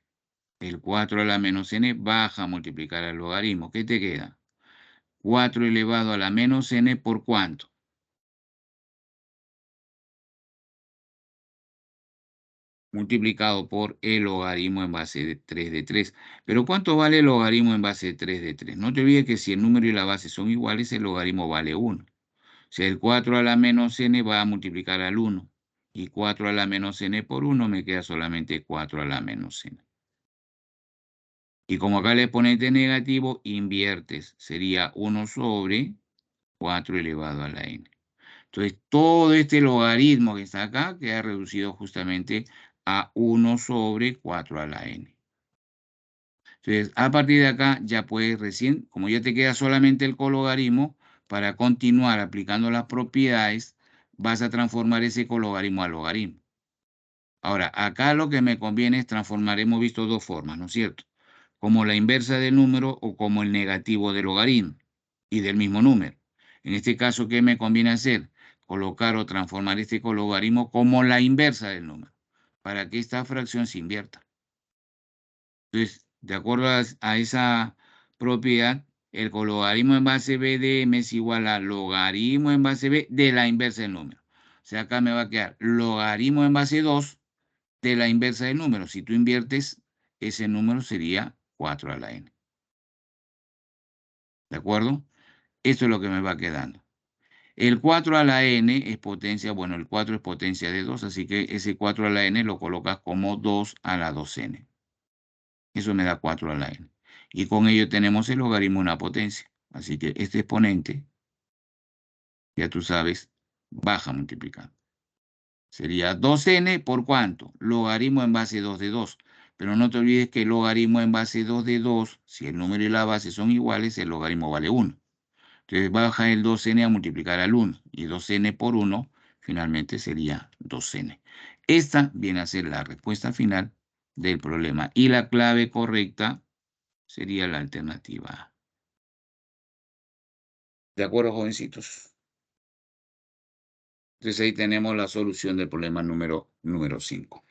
El 4 a la menos n baja a multiplicar al logaritmo. ¿Qué te queda? 4 elevado a la menos n por ¿cuánto? Multiplicado por el logaritmo en base de 3 de 3. Pero ¿cuánto vale el logaritmo en base de 3 de 3? No te olvides que si el número y la base son iguales, el logaritmo vale 1. O sea, el 4 a la menos n va a multiplicar al 1. Y 4 a la menos n por 1 me queda solamente 4 a la menos n. Y como acá el exponente es negativo, inviertes. Sería 1 sobre 4 elevado a la n. Entonces, todo este logaritmo que está acá queda reducido justamente a 1 sobre 4 a la n. Entonces, a partir de acá ya puedes recién, como ya te queda solamente el cologarismo, para continuar aplicando las propiedades, vas a transformar ese cologarismo a logaritmo. Ahora, acá lo que me conviene es transformar, hemos visto dos formas, ¿no es cierto? Como la inversa del número o como el negativo del logaritmo y del mismo número. En este caso, ¿qué me conviene hacer? Colocar o transformar este cologarismo como la inversa del número, para que esta fracción se invierta. Entonces, de acuerdo a esa propiedad, el cologarismo en base b de m es igual a logaritmo en base b de la inversa del número. O sea, acá me va a quedar logaritmo en base 2 de la inversa del número. Si tú inviertes, ese número sería 4 a la n. ¿De acuerdo? Esto es lo que me va quedando. El 4 a la n es potencia, bueno, el 4 es potencia de 2, así que ese 4 a la n lo colocas como 2 a la 2n. Eso me da 4 a la n. Y con ello tenemos el logaritmo de una potencia. Así que este exponente, ya tú sabes, baja multiplicando. Sería 2n por ¿cuánto? Logaritmo en base 2 de 2. Pero no te olvides que el logaritmo en base 2 de 2, si el número y la base son iguales, el logaritmo vale 1. Entonces baja el 2n a multiplicar al 1. Y 2n por 1 finalmente sería 2n. Esta viene a ser la respuesta final del problema. Y la clave correcta sería la alternativa A. ¿De acuerdo, jovencitos? Entonces ahí tenemos la solución del problema número 5.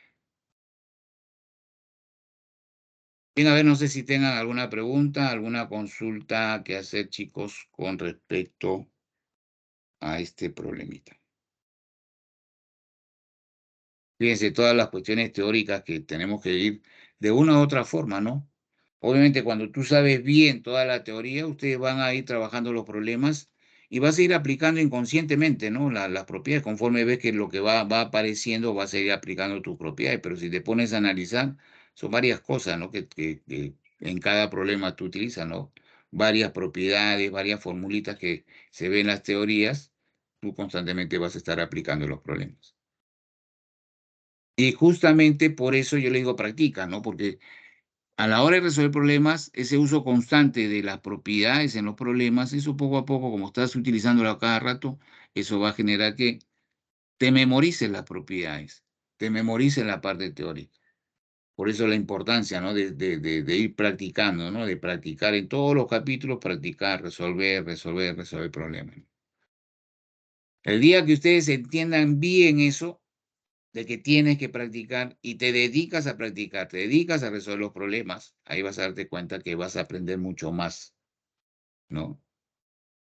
Bien, a ver, no sé si tengan alguna pregunta, alguna consulta que hacer, chicos, con respecto a este problemita. Fíjense, todas las cuestiones teóricas que tenemos que ir de una u otra forma, ¿no? Obviamente, cuando tú sabes bien toda la teoría, ustedes van a ir trabajando los problemas y vas a ir aplicando inconscientemente, ¿no? Las propiedades, conforme ves que lo que va apareciendo, vas a ir aplicando tus propiedades, pero si te pones a analizar, son varias cosas, ¿no? Que en cada problema tú utilizas, ¿no? Varias propiedades, varias formulitas que se ven en las teorías, tú constantemente vas a estar aplicando los problemas. Y justamente por eso yo le digo practica, ¿no? Porque a la hora de resolver problemas, ese uso constante de las propiedades en los problemas, eso poco a poco, como estás utilizándolo a cada rato, eso va a generar que te memorices las propiedades, te memorices la parte teórica. Por eso la importancia, ¿no? De ir practicando, ¿no? De practicar en todos los capítulos, practicar, resolver problemas. El día que ustedes entiendan bien eso, de que tienes que practicar y te dedicas a practicar, te dedicas a resolver los problemas, ahí vas a darte cuenta que vas a aprender mucho más, ¿no? O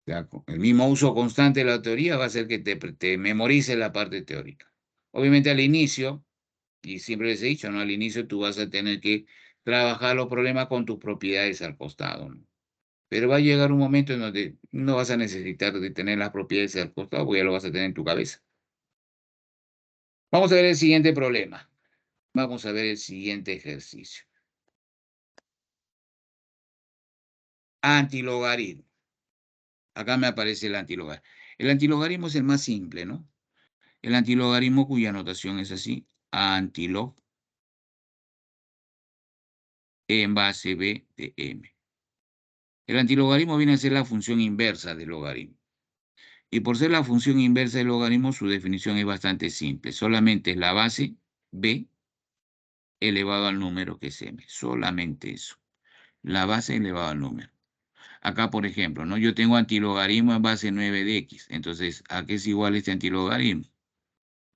sea, el mismo uso constante de la teoría va a hacer que te memorices la parte teórica. Obviamente al inicio, y siempre les he dicho, ¿no? Al inicio tú vas a tener que trabajar los problemas con tus propiedades al costado, ¿no? Pero va a llegar un momento en donde no vas a necesitar de tener las propiedades al costado, porque ya lo vas a tener en tu cabeza. Vamos a ver el siguiente problema. Vamos a ver el siguiente ejercicio. Antilogaritmo. Acá me aparece el antilogaritmo. El antilogaritmo es el más simple, ¿no? El antilogaritmo cuya notación es así. Antilog en base b de m. El antilogaritmo viene a ser la función inversa del logaritmo. Y por ser la función inversa del logaritmo, su definición es bastante simple. Solamente es la base b elevado al número que es m. Solamente eso. La base elevado al número. Acá, por ejemplo, ¿no? Yo tengo antilogaritmo en base 9 de x. Entonces, ¿a qué es igual este antilogaritmo?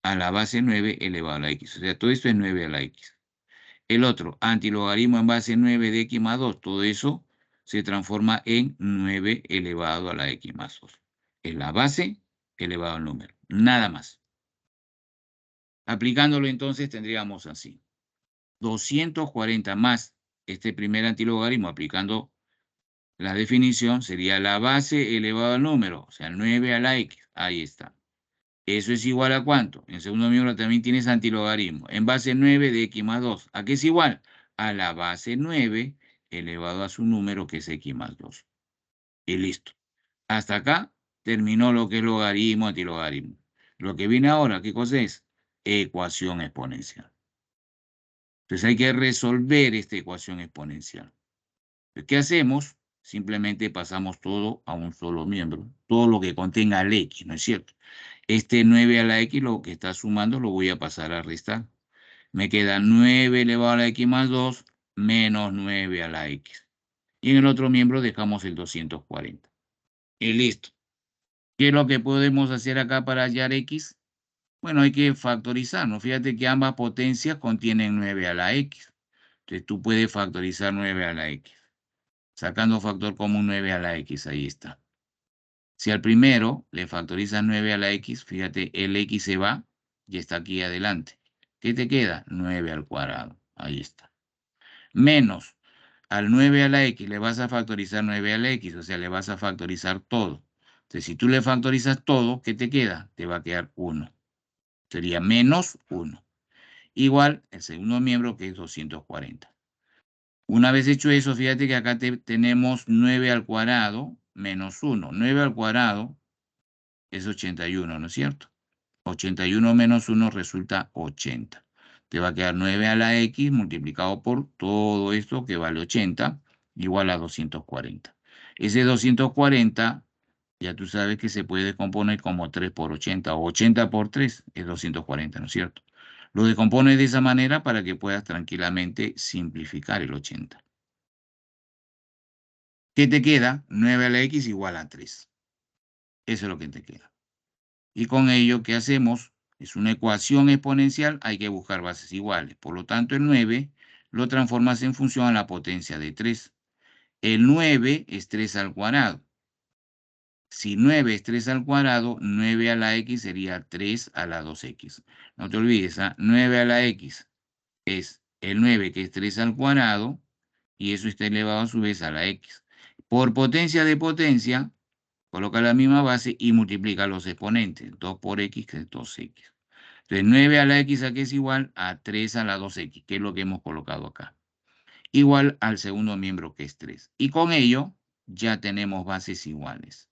A la base 9 elevado a la x. O sea, todo esto es 9 a la x. El otro, antilogaritmo en base 9 de x más 2. Todo eso se transforma en 9 elevado a la x más 2. Es la base elevado al número. Nada más. Aplicándolo entonces tendríamos así. 240 más este primer antilogaritmo aplicando la definición sería la base elevado al número, o sea, 9 a la x. Ahí está. ¿Eso es igual a cuánto? En segundo miembro también tienes antilogaritmo. En base 9 de x más 2. ¿A qué es igual? A la base 9 elevado a su número, que es x más 2. Y listo. Hasta acá terminó lo que es logaritmo, antilogaritmo. Lo que viene ahora, ¿qué cosa es? Ecuación exponencial. Entonces hay que resolver esta ecuación exponencial. ¿Qué hacemos? Simplemente pasamos todo a un solo miembro, todo lo que contenga el X, ¿no es cierto? Este 9 a la X, lo que está sumando, lo voy a pasar a restar. Me queda 9 elevado a la X más 2 menos 9 a la X. Y en el otro miembro dejamos el 240. Y listo. ¿Qué es lo que podemos hacer acá para hallar X? Bueno, hay que factorizar, ¿no? Fíjate que ambas potencias contienen 9 a la X. Entonces tú puedes factorizar 9 a la X. Sacando factor común 9 a la X, ahí está. Si al primero le factorizas 9 a la X, fíjate, el X se va y está aquí adelante. ¿Qué te queda? 9 al cuadrado. Ahí está. Menos al 9 a la X le vas a factorizar 9 a la X, o sea, le vas a factorizar todo. Entonces, si tú le factorizas todo, ¿qué te queda? Te va a quedar 1. Sería menos 1. Igual el segundo miembro, que es 240. Una vez hecho eso, fíjate que acá tenemos 9 al cuadrado menos 1. 9 al cuadrado es 81, ¿no es cierto? 81 menos 1 resulta 80. Te va a quedar 9 a la X multiplicado por todo esto que vale 80, igual a 240. Ese 240, ya tú sabes que se puede descomponer como 3 por 80 o 80 por 3 es 240, ¿no es cierto? Lo descompones de esa manera para que puedas tranquilamente simplificar el 80. ¿Qué te queda? 9 a la X igual a 3. Eso es lo que te queda. Y con ello, ¿qué hacemos? Es una ecuación exponencial, hay que buscar bases iguales. Por lo tanto, el 9 lo transformas en función a la potencia de 3. El 9 es 3 al cuadrado. Si 9 es 3 al cuadrado, 9 a la X sería 3 a la 2X. No te olvides, 9 a la X es el 9 que es 3 al cuadrado y eso está elevado a su vez a la X. Por potencia de potencia, coloca la misma base y multiplica los exponentes. 2 por X, que es 2X. Entonces, 9 a la X aquí es igual a 3 a la 2X, que es lo que hemos colocado acá. Igual al segundo miembro, que es 3. Y con ello ya tenemos bases iguales.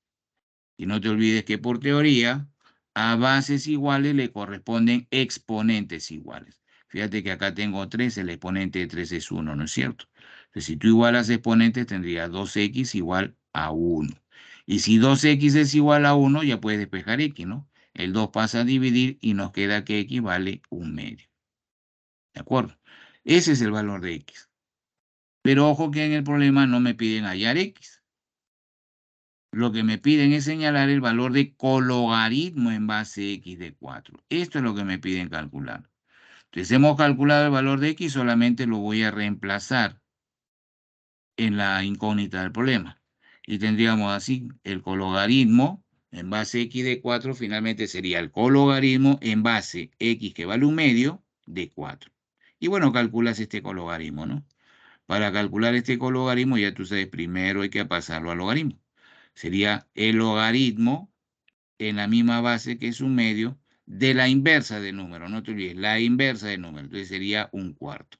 Y no te olvides que por teoría, a bases iguales le corresponden exponentes iguales. Fíjate que acá tengo 3, el exponente de 3 es 1, ¿no es cierto? Entonces, si tú igualas exponentes, tendría 2X igual a 1. Y si 2X es igual a 1, ya puedes despejar X, ¿no? El 2 pasa a dividir y nos queda que X vale 1/2. ¿De acuerdo? Ese es el valor de X. Pero ojo que en el problema no me piden hallar X. Lo que me piden es señalar el valor de cologaritmo en base X de 4. Esto es lo que me piden calcular. Entonces hemos calculado el valor de X, solamente lo voy a reemplazar en la incógnita del problema. Y tendríamos así, el cologaritmo en base X de 4 finalmente sería el cologaritmo en base X que vale 1/2 de 4. Y bueno, calculas este cologaritmo, ¿no? Para calcular este cologaritmo, ya tú sabes, primero hay que pasarlo al logaritmo. Sería el logaritmo en la misma base que es 1/2 de la inversa del número. No te olvides, la inversa del número. Entonces sería 1/4.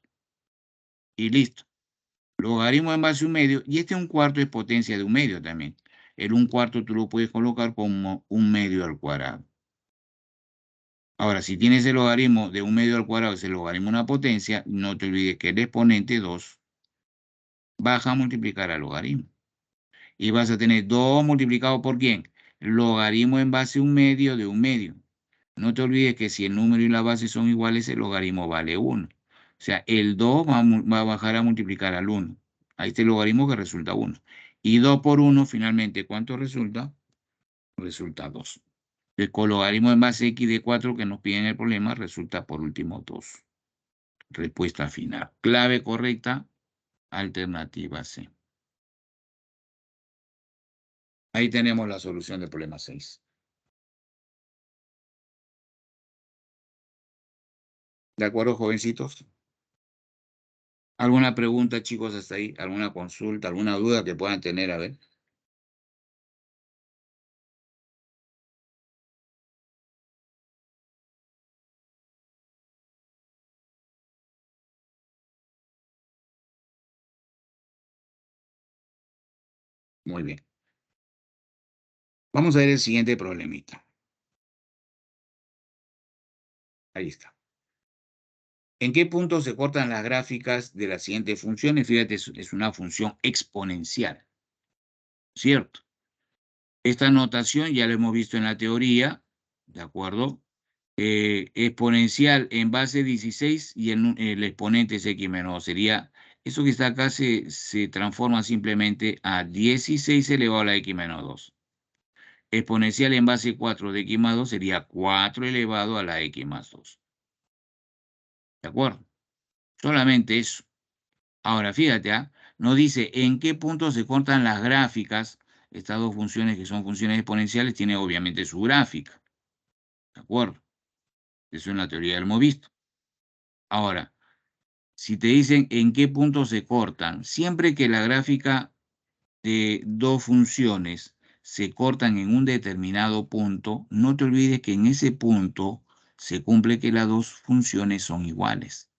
Y listo. Logaritmo en base 1/2. Y este 1/4 es potencia de 1/2 también. El 1/4 tú lo puedes colocar como 1/2 al cuadrado. Ahora, si tienes el logaritmo de 1/2 al cuadrado, es el logaritmo de una potencia, no te olvides que el exponente 2 baja a multiplicar al logaritmo. Y vas a tener 2 multiplicado por ¿quién? Logaritmo en base 1/2 de 1/2. No te olvides que si el número y la base son iguales, el logaritmo vale 1. O sea, el 2 va a bajar a multiplicar al 1. Ahí está el logaritmo que resulta 1. Y 2 por 1, finalmente, ¿cuánto resulta? Resulta 2. El cologaritmo en base X de 4 que nos piden el problema resulta por último 2. Respuesta final. Clave correcta, alternativa C. Ahí tenemos la solución del problema 6. ¿De acuerdo, jovencitos? ¿Alguna pregunta, chicos, hasta ahí? ¿Alguna consulta, alguna duda que puedan tener? A ver. Muy bien. Vamos a ver el siguiente problemita. Ahí está. ¿En qué punto se cortan las gráficas de las siguientes funciones? Fíjate, es una función exponencial, ¿cierto? Esta notación ya la hemos visto en la teoría, ¿de acuerdo? Exponencial en base 16 y el exponente es x menos 2. Sería, eso que está acá se transforma simplemente a 16 elevado a la x menos 2. Exponencial en base 4 de x más 2 sería 4 elevado a la x más 2. ¿De acuerdo? Solamente eso. Ahora, fíjate, nos dice en qué punto se cortan las gráficas. Estas dos funciones que son funciones exponenciales tienen obviamente su gráfica. ¿De acuerdo? Eso en la teoría lo hemos visto. Ahora, si te dicen en qué punto se cortan, siempre que la gráfica de dos funciones se cortan en un determinado punto, no te olvides que en ese punto se cumple que las dos funciones son iguales.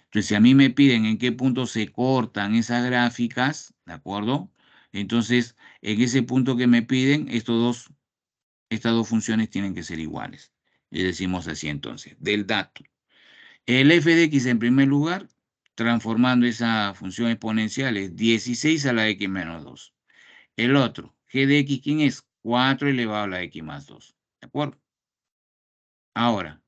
Entonces, si a mí me piden en qué punto se cortan esas gráficas, ¿de acuerdo? Entonces, en ese punto que me piden, estas dos funciones tienen que ser iguales. Y decimos así entonces, del dato. El f de x en primer lugar, transformando esa función exponencial, es 16 a la x menos 2. El otro, g de x, ¿quién es? 4 elevado a la x más 2. ¿De acuerdo? Ahora,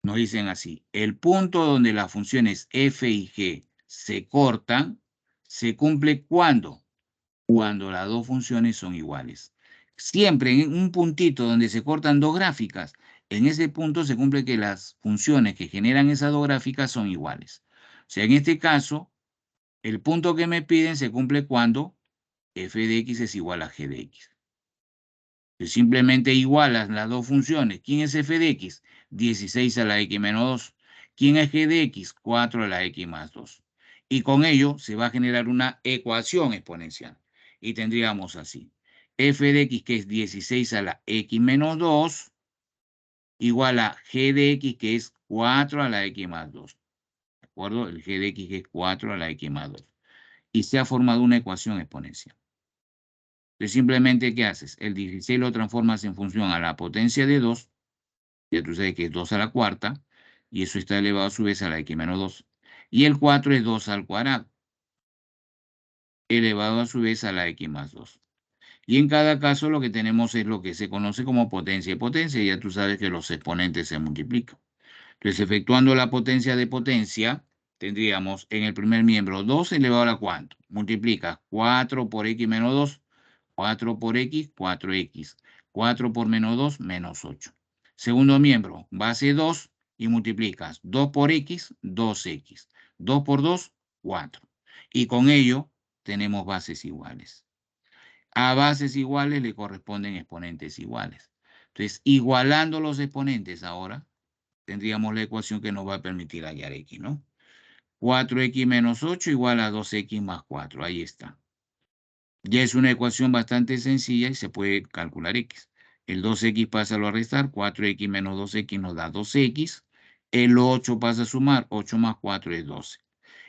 nos dicen así, el punto donde las funciones f y g se cortan, se cumple ¿cuándo? Cuando las dos funciones son iguales. Siempre en un puntito donde se cortan dos gráficas, en ese punto se cumple que las funciones que generan esas dos gráficas son iguales. O sea, en este caso, el punto que me piden se cumple cuando f de x es igual a g de x. Simplemente igualas las dos funciones. ¿Quién es f de x? 16 a la x menos 2. ¿Quién es g de x? 4 a la x más 2. Y con ello se va a generar una ecuación exponencial. Y tendríamos así. F de x, que es 16 a la x menos 2, igual a g de x, que es 4 a la x más 2. ¿De acuerdo? El g de x, que es 4 a la x más 2. Y se ha formado una ecuación exponencial. Entonces, simplemente, ¿qué haces? El 16 lo transformas en función a la potencia de 2, ya tú sabes que es 2 a la cuarta, y eso está elevado a su vez a la x menos 2. Y el 4 es 2 al cuadrado, elevado a su vez a la x más 2. Y en cada caso lo que tenemos es lo que se conoce como potencia y potencia, y ya tú sabes que los exponentes se multiplican. Entonces, efectuando la potencia de potencia, tendríamos en el primer miembro 2 elevado a la cuánto. Multiplicas 4 por x menos 2, 4 por x, 4x. 4 por menos 2, menos 8. Segundo miembro, base 2 y multiplicas 2 por x, 2x. 2 por 2, 4. Y con ello tenemos bases iguales. A bases iguales le corresponden exponentes iguales. Entonces, igualando los exponentes ahora, tendríamos la ecuación que nos va a permitir hallar x, ¿no? 4x menos 8 igual a 2x más 4. Ahí está. Ya es una ecuación bastante sencilla y se puede calcular x. El 2x pasa a restar, 4x menos 2x nos da 2x. El 8 pasa a sumar, 8 más 4 es 12.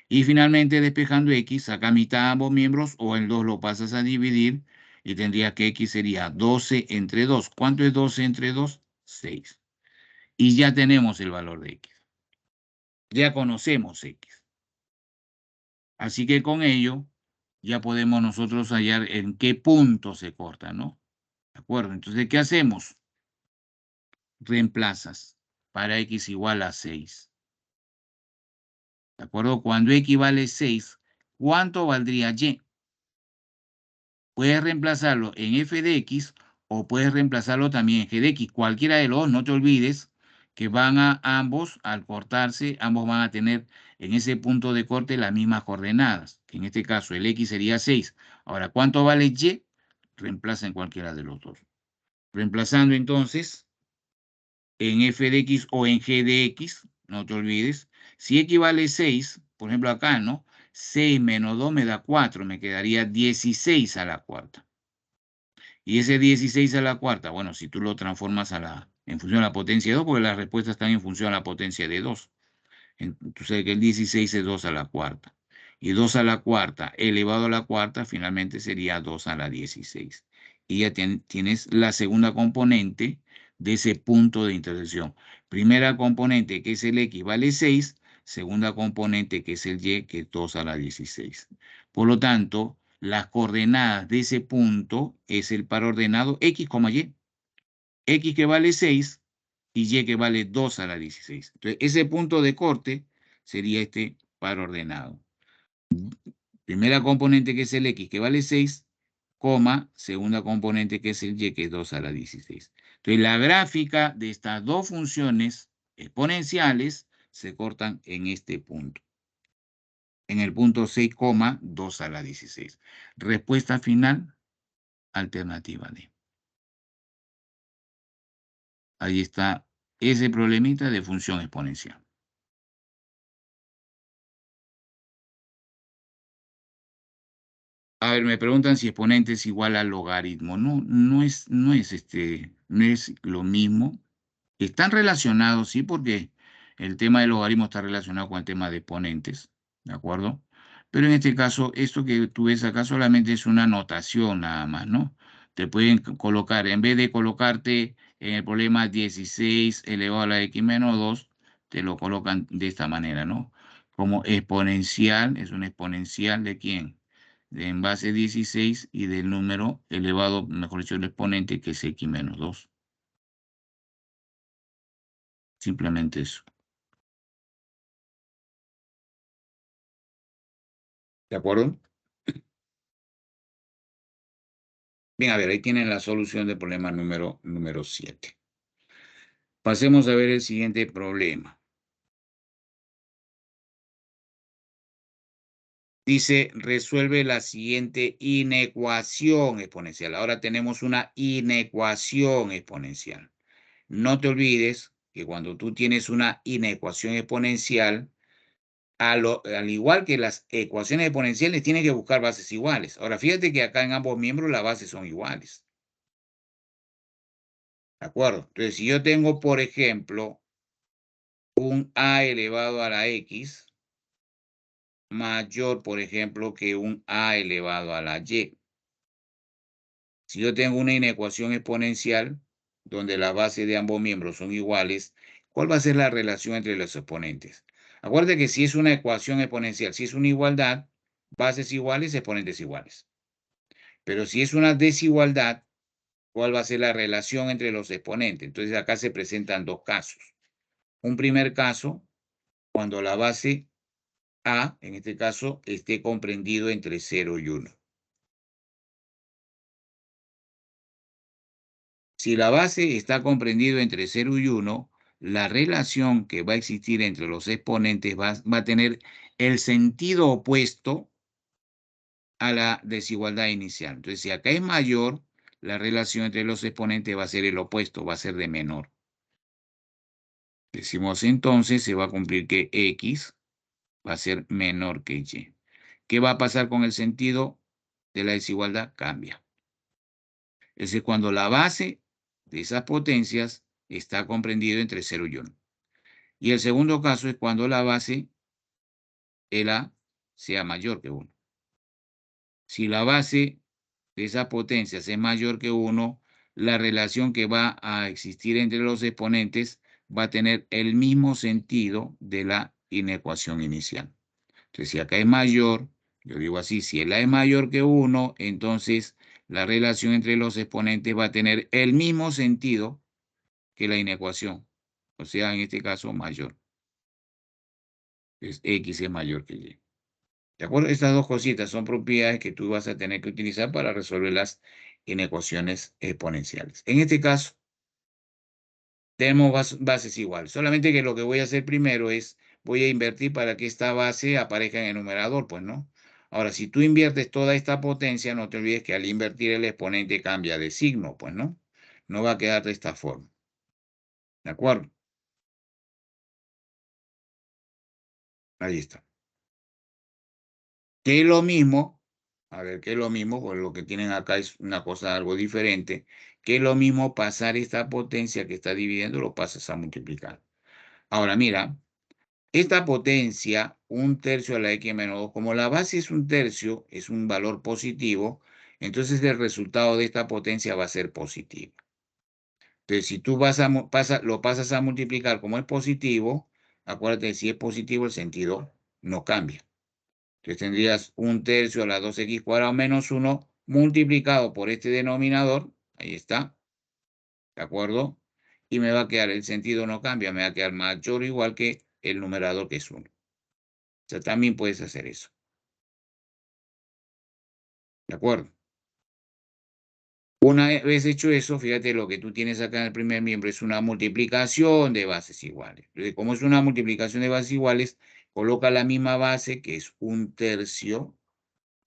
Y finalmente, despejando x, saca mitad a ambos miembros o el 2 lo pasas a dividir y tendría que x sería 12 entre 2. ¿Cuánto es 12 entre 2? 6. Y ya tenemos el valor de x. Ya conocemos x. Así que con ello ya podemos nosotros hallar en qué punto se corta, ¿no? ¿De acuerdo? Entonces, ¿qué hacemos? Reemplazas para x igual a 6. ¿De acuerdo? Cuando x vale 6, ¿cuánto valdría y? Puedes reemplazarlo en f de x o puedes reemplazarlo también en g de x. Cualquiera de los dos, no te olvides que van a ambos, al cortarse, ambos van a tener en ese punto de corte las mismas coordenadas, que en este caso el x sería 6. Ahora, ¿cuánto vale y? Reemplaza en cualquiera de los dos. Reemplazando entonces en f de x o en g de x, no te olvides, si x vale 6, por ejemplo acá, ¿no? 6 menos 2 me da 4, me quedaría 16 a la cuarta. Y ese 16 a la cuarta, bueno, si tú lo transformas en función de la potencia de 2, porque las respuestas están en función de la potencia de 2. Entonces, que el 16 es 2 a la cuarta. Y 2 a la cuarta elevado a la cuarta finalmente sería 2 a la 16. Y ya tienes la segunda componente de ese punto de intersección. Primera componente, que es el X, vale 6. Segunda componente, que es el Y, que es 2 a la 16. Por lo tanto, las coordenadas de ese punto es el par ordenado X, Y. X que vale 6 y Y que vale 2 a la 16. Entonces, ese punto de corte sería este par ordenado. Primera componente que es el X que vale 6, coma, segunda componente que es el Y que es 2 a la 16. Entonces, la gráfica de estas dos funciones exponenciales se cortan en este punto. En el punto 6, 2 a la 16. Respuesta final, alternativa D. Ahí está ese problemita de función exponencial. A ver, me preguntan si exponente es igual al logaritmo. No, no es lo mismo. Están relacionados, sí, porque el tema del logaritmo está relacionado con el tema de exponentes, ¿de acuerdo? Pero en este caso, esto que tú ves acá solamente es una notación nada más, ¿no? Te pueden colocar, en vez de colocarte en el problema 16 elevado a la x menos 2, te lo colocan de esta manera, ¿no? Como exponencial, es un exponencial de quién? En base 16 y del número elevado, mejor dicho, el exponente, que es x menos 2. Simplemente eso. ¿De acuerdo? Bien, a ver, ahí tienen la solución del problema número 7. Pasemos a ver el siguiente problema. Dice, resuelve la siguiente inecuación exponencial. Ahora tenemos una inecuación exponencial. No te olvides que cuando tú tienes una inecuación exponencial, al igual que las ecuaciones exponenciales, tienes que buscar bases iguales. Ahora, fíjate que acá en ambos miembros las bases son iguales. ¿De acuerdo? Entonces, si yo tengo, por ejemplo, un a elevado a la x mayor, por ejemplo, que un a elevado a la y. Si yo tengo una inecuación exponencial donde las bases de ambos miembros son iguales, ¿cuál va a ser la relación entre los exponentes? Acuérdate que si es una ecuación exponencial, si es una igualdad, bases iguales, exponentes iguales. Pero si es una desigualdad, ¿cuál va a ser la relación entre los exponentes? Entonces acá se presentan dos casos. Un primer caso, cuando la base A, en este caso, esté comprendido entre 0 y 1. Si la base está comprendido entre 0 y 1, la relación que va a existir entre los exponentes va a tener el sentido opuesto a la desigualdad inicial. Entonces, si acá es mayor, la relación entre los exponentes va a ser el opuesto, va a ser de menor. Decimos entonces, se va a cumplir que X va a ser menor que Y. ¿Qué va a pasar con el sentido de la desigualdad? Cambia. Es decir, cuando la base de esas potencias está comprendido entre 0 y 1. Y el segundo caso es cuando la base, el A, sea mayor que 1. Si la base de esas potencias es mayor que 1, la relación que va a existir entre los exponentes va a tener el mismo sentido de la inecuación inicial. Entonces, si acá es mayor, yo digo así, si el A es mayor que 1, entonces la relación entre los exponentes va a tener el mismo sentido que la inecuación. O sea, en este caso, mayor. X es mayor que Y. ¿De acuerdo? Estas dos cositas son propiedades que tú vas a tener que utilizar para resolver las inecuaciones exponenciales. En este caso, tenemos bases iguales. Solamente que lo que voy a hacer primero es, voy a invertir para que esta base aparezca en el numerador, pues, ¿no? Ahora, si tú inviertes toda esta potencia, no te olvides que al invertir el exponente cambia de signo, pues, ¿no? No va a quedar de esta forma. ¿De acuerdo? Ahí está. Que es lo mismo, a ver, que es lo mismo, pues lo que tienen acá es una cosa algo diferente, que es lo mismo pasar esta potencia que está dividiendo, lo pasas a multiplicar. Ahora, mira, esta potencia, 1/3 a la x menos 2, como la base es 1/3, es un valor positivo, entonces el resultado de esta potencia va a ser positivo. Entonces, si tú lo pasas a multiplicar como es positivo, acuérdate, si es positivo, el sentido no cambia. Entonces tendrías 1/3 a la 2x² menos 1 multiplicado por este denominador. Ahí está. ¿De acuerdo? Y me va a quedar, el sentido no cambia, me va a quedar mayor o igual que el numerador, que es 1. O sea, también puedes hacer eso. ¿De acuerdo? Una vez hecho eso, fíjate, lo que tú tienes acá en el primer miembro es una multiplicación de bases iguales. Entonces, como es una multiplicación de bases iguales, coloca la misma base, que es 1/3,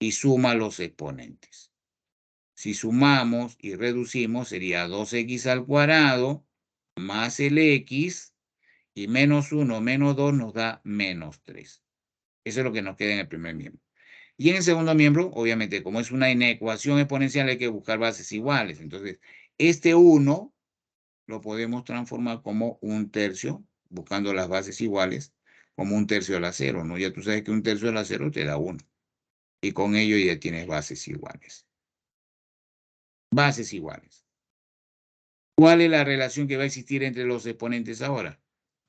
y suma los exponentes. Si sumamos y reducimos, sería 2x² más el x, y menos 1 menos 2 nos da menos 3. Eso es lo que nos queda en el primer miembro. Y en el segundo miembro, obviamente, como es una inecuación exponencial, hay que buscar bases iguales. Entonces, este 1 lo podemos transformar como 1/3, buscando las bases iguales, como 1/3 a la 0, ¿no? Ya tú sabes que 1/3 a la 0 te da 1. Y con ello ya tienes bases iguales. Bases iguales. ¿Cuál es la relación que va a existir entre los exponentes ahora?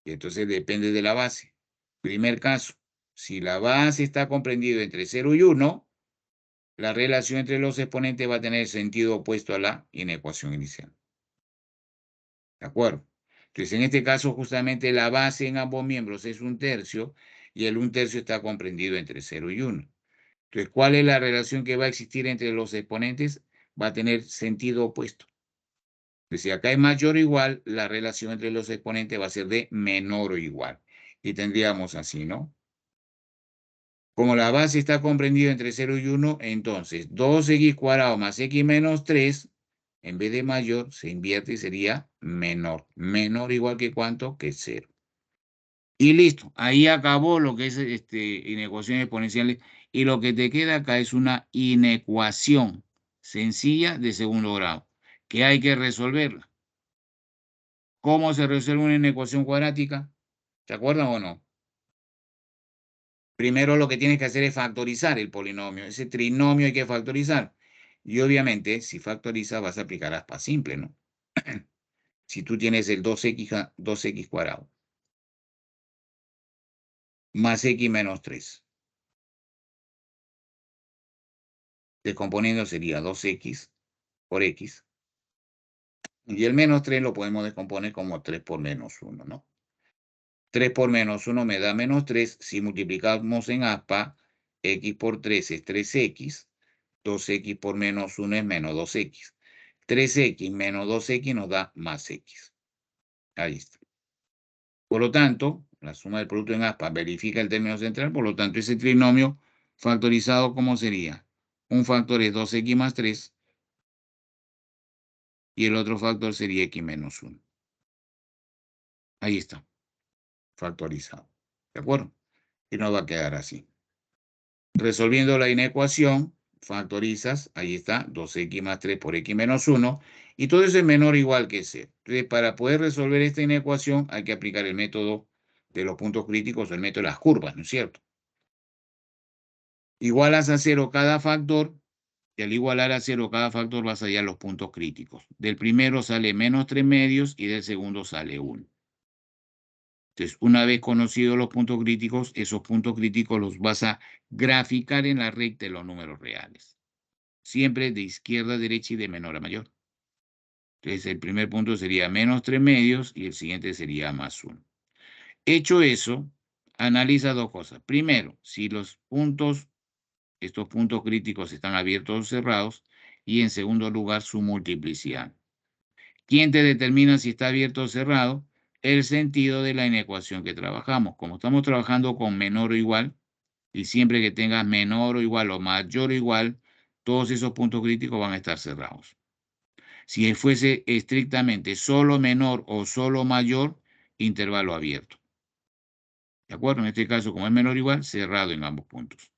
Y entonces depende de la base. Primer caso, si la base está comprendida entre 0 y 1, la relación entre los exponentes va a tener sentido opuesto a la inecuación inicial. ¿De acuerdo? Entonces, en este caso, justamente la base en ambos miembros es 1/3, y el 1/3 está comprendido entre 0 y 1. Entonces, ¿cuál es la relación que va a existir entre los exponentes? Va a tener sentido opuesto. Entonces, si acá es mayor o igual, la relación entre los exponentes va a ser de menor o igual. Y tendríamos así, ¿no? Como la base está comprendida entre 0 y 1, entonces 2x² más x menos 3, en vez de mayor, se invierte y sería menor. Menor igual que ¿cuánto? Que 0. Y listo, ahí acabó lo que es inecuaciones exponenciales. Y lo que te queda acá es una inecuación sencilla de segundo grado, que hay que resolverla. ¿Cómo se resuelve una inecuación cuadrática? ¿Se acuerdan o no? Primero lo que tienes que hacer es factorizar el polinomio. Ese trinomio hay que factorizar. Y obviamente, si factorizas, vas a aplicar aspa simple, ¿no? Si tú tienes el 2x² más x menos 3, descomponiendo sería 2x por x. Y el menos 3 lo podemos descomponer como 3 por menos 1, ¿no? 3 por menos 1 me da menos 3. Si multiplicamos en aspa, x por 3 es 3x. 2x por menos 1 es menos 2x. 3x menos 2x nos da más x. Ahí está. Por lo tanto, la suma del producto en aspa verifica el término central. Por lo tanto, ese trinomio factorizado, ¿cómo sería? Un factor es 2x más 3 y el otro factor sería x menos 1. Ahí está, factorizado. ¿De acuerdo? Y nos va a quedar así. Resolviendo la inecuación, factorizas, ahí está, 2x más 3 por x menos 1, y todo eso es menor o igual que 0. Entonces, para poder resolver esta inecuación, hay que aplicar el método de los puntos críticos, o el método de las curvas, ¿no es cierto? Igualas a 0 cada factor, y al igualar a 0 cada factor vas a hallar los puntos críticos. Del primero sale menos 3 medios y del segundo sale 1. Entonces, una vez conocidos los puntos críticos, esos puntos críticos los vas a graficar en la recta de los números reales. Siempre de izquierda a derecha y de menor a mayor. Entonces, el primer punto sería menos 3 medios y el siguiente sería más 1. Hecho eso, analiza dos cosas. Primero, si estos puntos críticos están abiertos o cerrados. Y en segundo lugar, su multiplicidad. ¿Quién te determina si está abierto o cerrado? El sentido de la inecuación que trabajamos. Como estamos trabajando con menor o igual, y siempre que tengas menor o igual o mayor o igual, todos esos puntos críticos van a estar cerrados. Si fuese estrictamente solo menor o solo mayor, intervalo abierto. ¿De acuerdo? En este caso, como es menor o igual, cerrado en ambos puntos.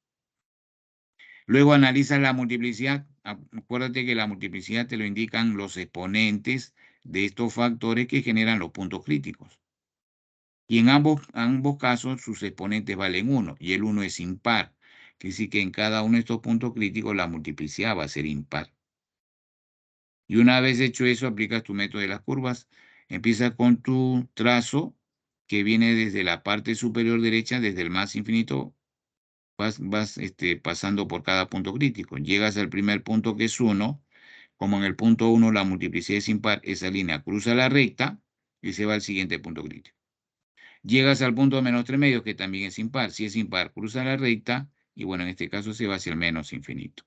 Luego analiza la multiplicidad. Acuérdate que la multiplicidad te lo indican los exponentes de estos factores que generan los puntos críticos. Y en ambos casos sus exponentes valen 1 y el 1 es impar. Quiere decir que en cada uno de estos puntos críticos la multiplicidad va a ser impar. Y una vez hecho eso, aplicas tu método de las curvas. Empiezas con tu trazo que viene desde la parte superior derecha, desde el más infinito, vas pasando por cada punto crítico. Llegas al primer punto que es 1. Como en el punto 1 la multiplicidad es impar, esa línea cruza la recta y se va al siguiente punto crítico. Llegas al punto menos 3 medios, que también es impar. Si es impar, cruza la recta y bueno, en este caso se va hacia el menos infinito.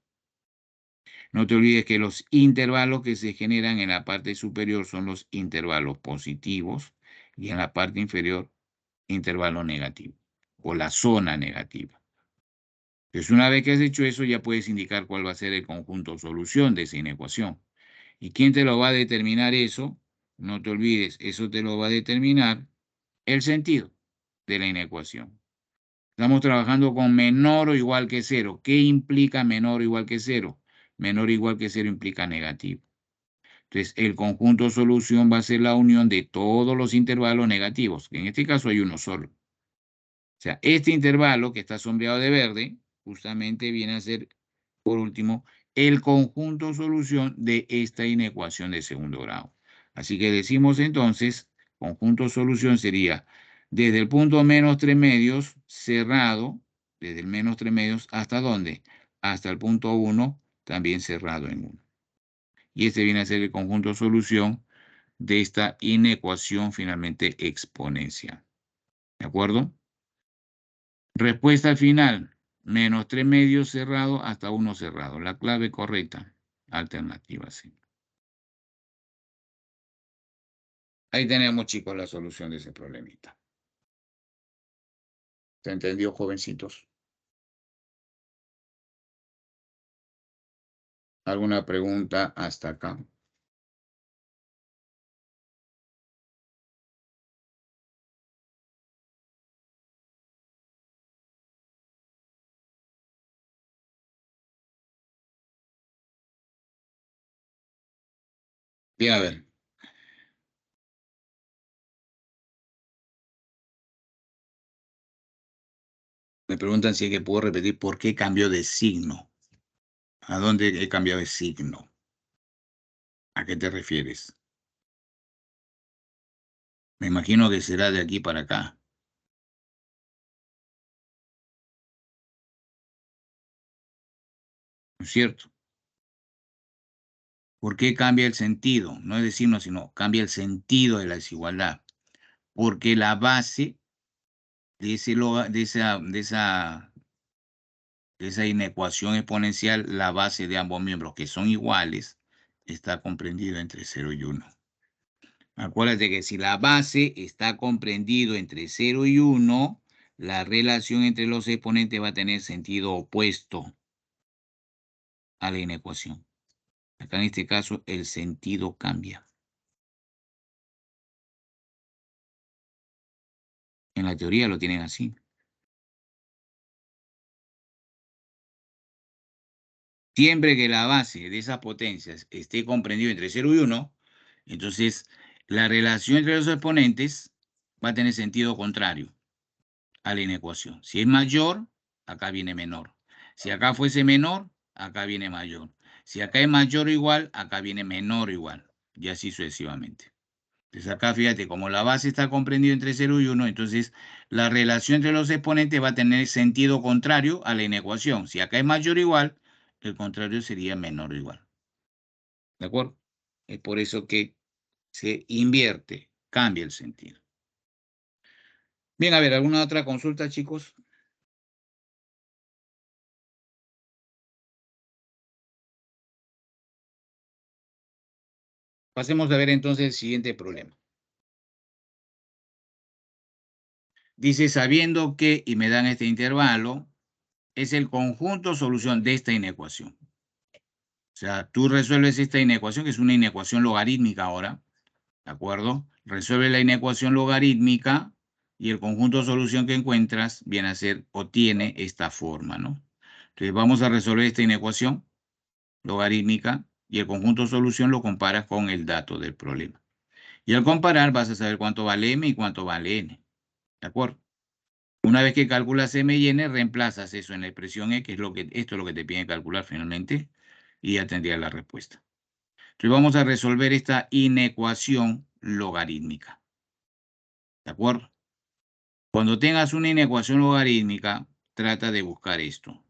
No te olvides que los intervalos que se generan en la parte superior son los intervalos positivos y en la parte inferior intervalo negativo o la zona negativa. Entonces, una vez que has hecho eso, ya puedes indicar cuál va a ser el conjunto solución de esa inecuación. ¿Y quién te lo va a determinar eso? No te olvides, eso te lo va a determinar el sentido de la inecuación. Estamos trabajando con menor o igual que cero. ¿Qué implica menor o igual que cero? Menor o igual que cero implica negativo. Entonces, el conjunto solución va a ser la unión de todos los intervalos negativos, que en este caso hay uno solo. O sea, este intervalo que está sombreado de verde, justamente viene a ser, por último, el conjunto solución de esta inecuación de segundo grado. Así que decimos entonces, conjunto solución sería desde el punto menos 3 medios cerrado, desde el menos 3 medios, ¿hasta dónde? Hasta el punto 1, también cerrado en 1. Y este viene a ser el conjunto solución de esta inecuación finalmente exponencial. ¿De acuerdo? Respuesta al final, menos 3 medios cerrado hasta 1 cerrado. La clave correcta, alternativa C. Ahí tenemos, chicos, la solución de ese problemita. ¿Se entendió, jovencitos? ¿Alguna pregunta hasta acá? Bien, a ver. Me preguntan si es que puedo repetir por qué cambió de signo. ¿A dónde he cambiado de signo? ¿A qué te refieres? Me imagino que será de aquí para acá, ¿no es cierto? ¿Por qué cambia el sentido? No es de signo, sino cambia el sentido de la desigualdad. Porque la base de esa inecuación exponencial, la base de ambos miembros que son iguales, está comprendido entre 0 y 1. Acuérdate que si la base está comprendido entre 0 y 1, la relación entre los exponentes va a tener sentido opuesto a la inecuación. Acá en este caso el sentido cambia. En la teoría lo tienen así. Siempre que la base de esas potencias esté comprendido entre 0 y 1, entonces la relación entre los exponentes va a tener sentido contrario a la inecuación. Si es mayor, acá viene menor. Si acá fuese menor, acá viene mayor. Si acá es mayor o igual, acá viene menor o igual. Y así sucesivamente. Entonces acá fíjate, como la base está comprendida entre 0 y 1, entonces la relación entre los exponentes va a tener sentido contrario a la inecuación. Si acá es mayor o igual, el contrario sería menor o igual. ¿De acuerdo? Es por eso que se invierte, cambia el sentido. Bien, a ver, ¿alguna otra consulta, chicos? Pasemos a ver entonces el siguiente problema. Dice, sabiendo que, y me dan este intervalo, es el conjunto solución de esta inecuación. O sea, tú resuelves esta inecuación, que es una inecuación logarítmica ahora, ¿de acuerdo? Resuelve la inecuación logarítmica y el conjunto de solución que encuentras viene a ser o tiene esta forma, ¿no? Entonces vamos a resolver esta inecuación logarítmica y el conjunto de solución lo comparas con el dato del problema. Y al comparar vas a saber cuánto vale m y cuánto vale n, ¿de acuerdo? Una vez que calculas m y n, reemplazas eso en la expresión e, que es esto es lo que te piden calcular finalmente, y ya tendrías la respuesta. Entonces vamos a resolver esta inecuación logarítmica. ¿De acuerdo? Cuando tengas una inecuación logarítmica, trata de buscar esto.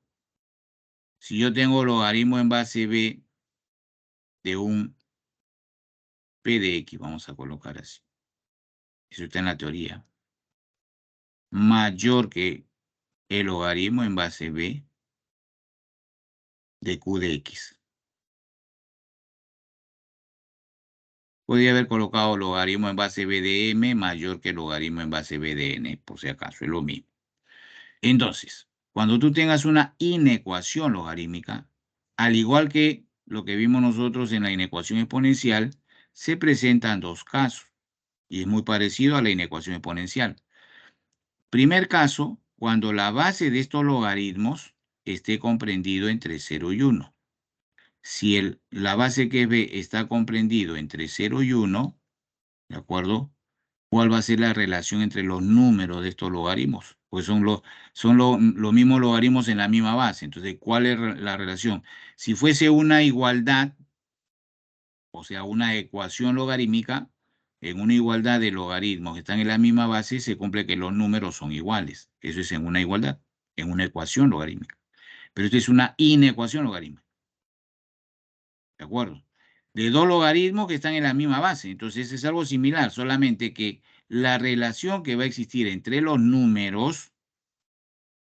Si yo tengo logaritmo en base b de un p de x, vamos a colocar así. Eso está en la teoría. Mayor que el logaritmo en base b de q de x. Podría haber colocado logaritmo en base b de m mayor que logaritmo en base b de n, por si acaso, es lo mismo. Entonces, cuando tú tengas una inecuación logarítmica, al igual que lo que vimos nosotros en la inecuación exponencial, se presentan dos casos, y es muy parecido a la inecuación exponencial. Primer caso, cuando la base de estos logaritmos esté comprendido entre 0 y 1. Si la base que es b está comprendido entre 0 y 1, ¿de acuerdo? ¿Cuál va a ser la relación entre los números de estos logaritmos? Pues son los mismos logaritmos en la misma base. Entonces, ¿cuál es la relación? Si fuese una igualdad, o sea, una ecuación logarítmica, en una igualdad de logaritmos que están en la misma base, se cumple que los números son iguales. Eso es en una igualdad, en una ecuación logarítmica. Pero esto es una inecuación logarítmica. ¿De acuerdo? De dos logaritmos que están en la misma base. Entonces es algo similar, solamente que la relación que va a existir entre los números,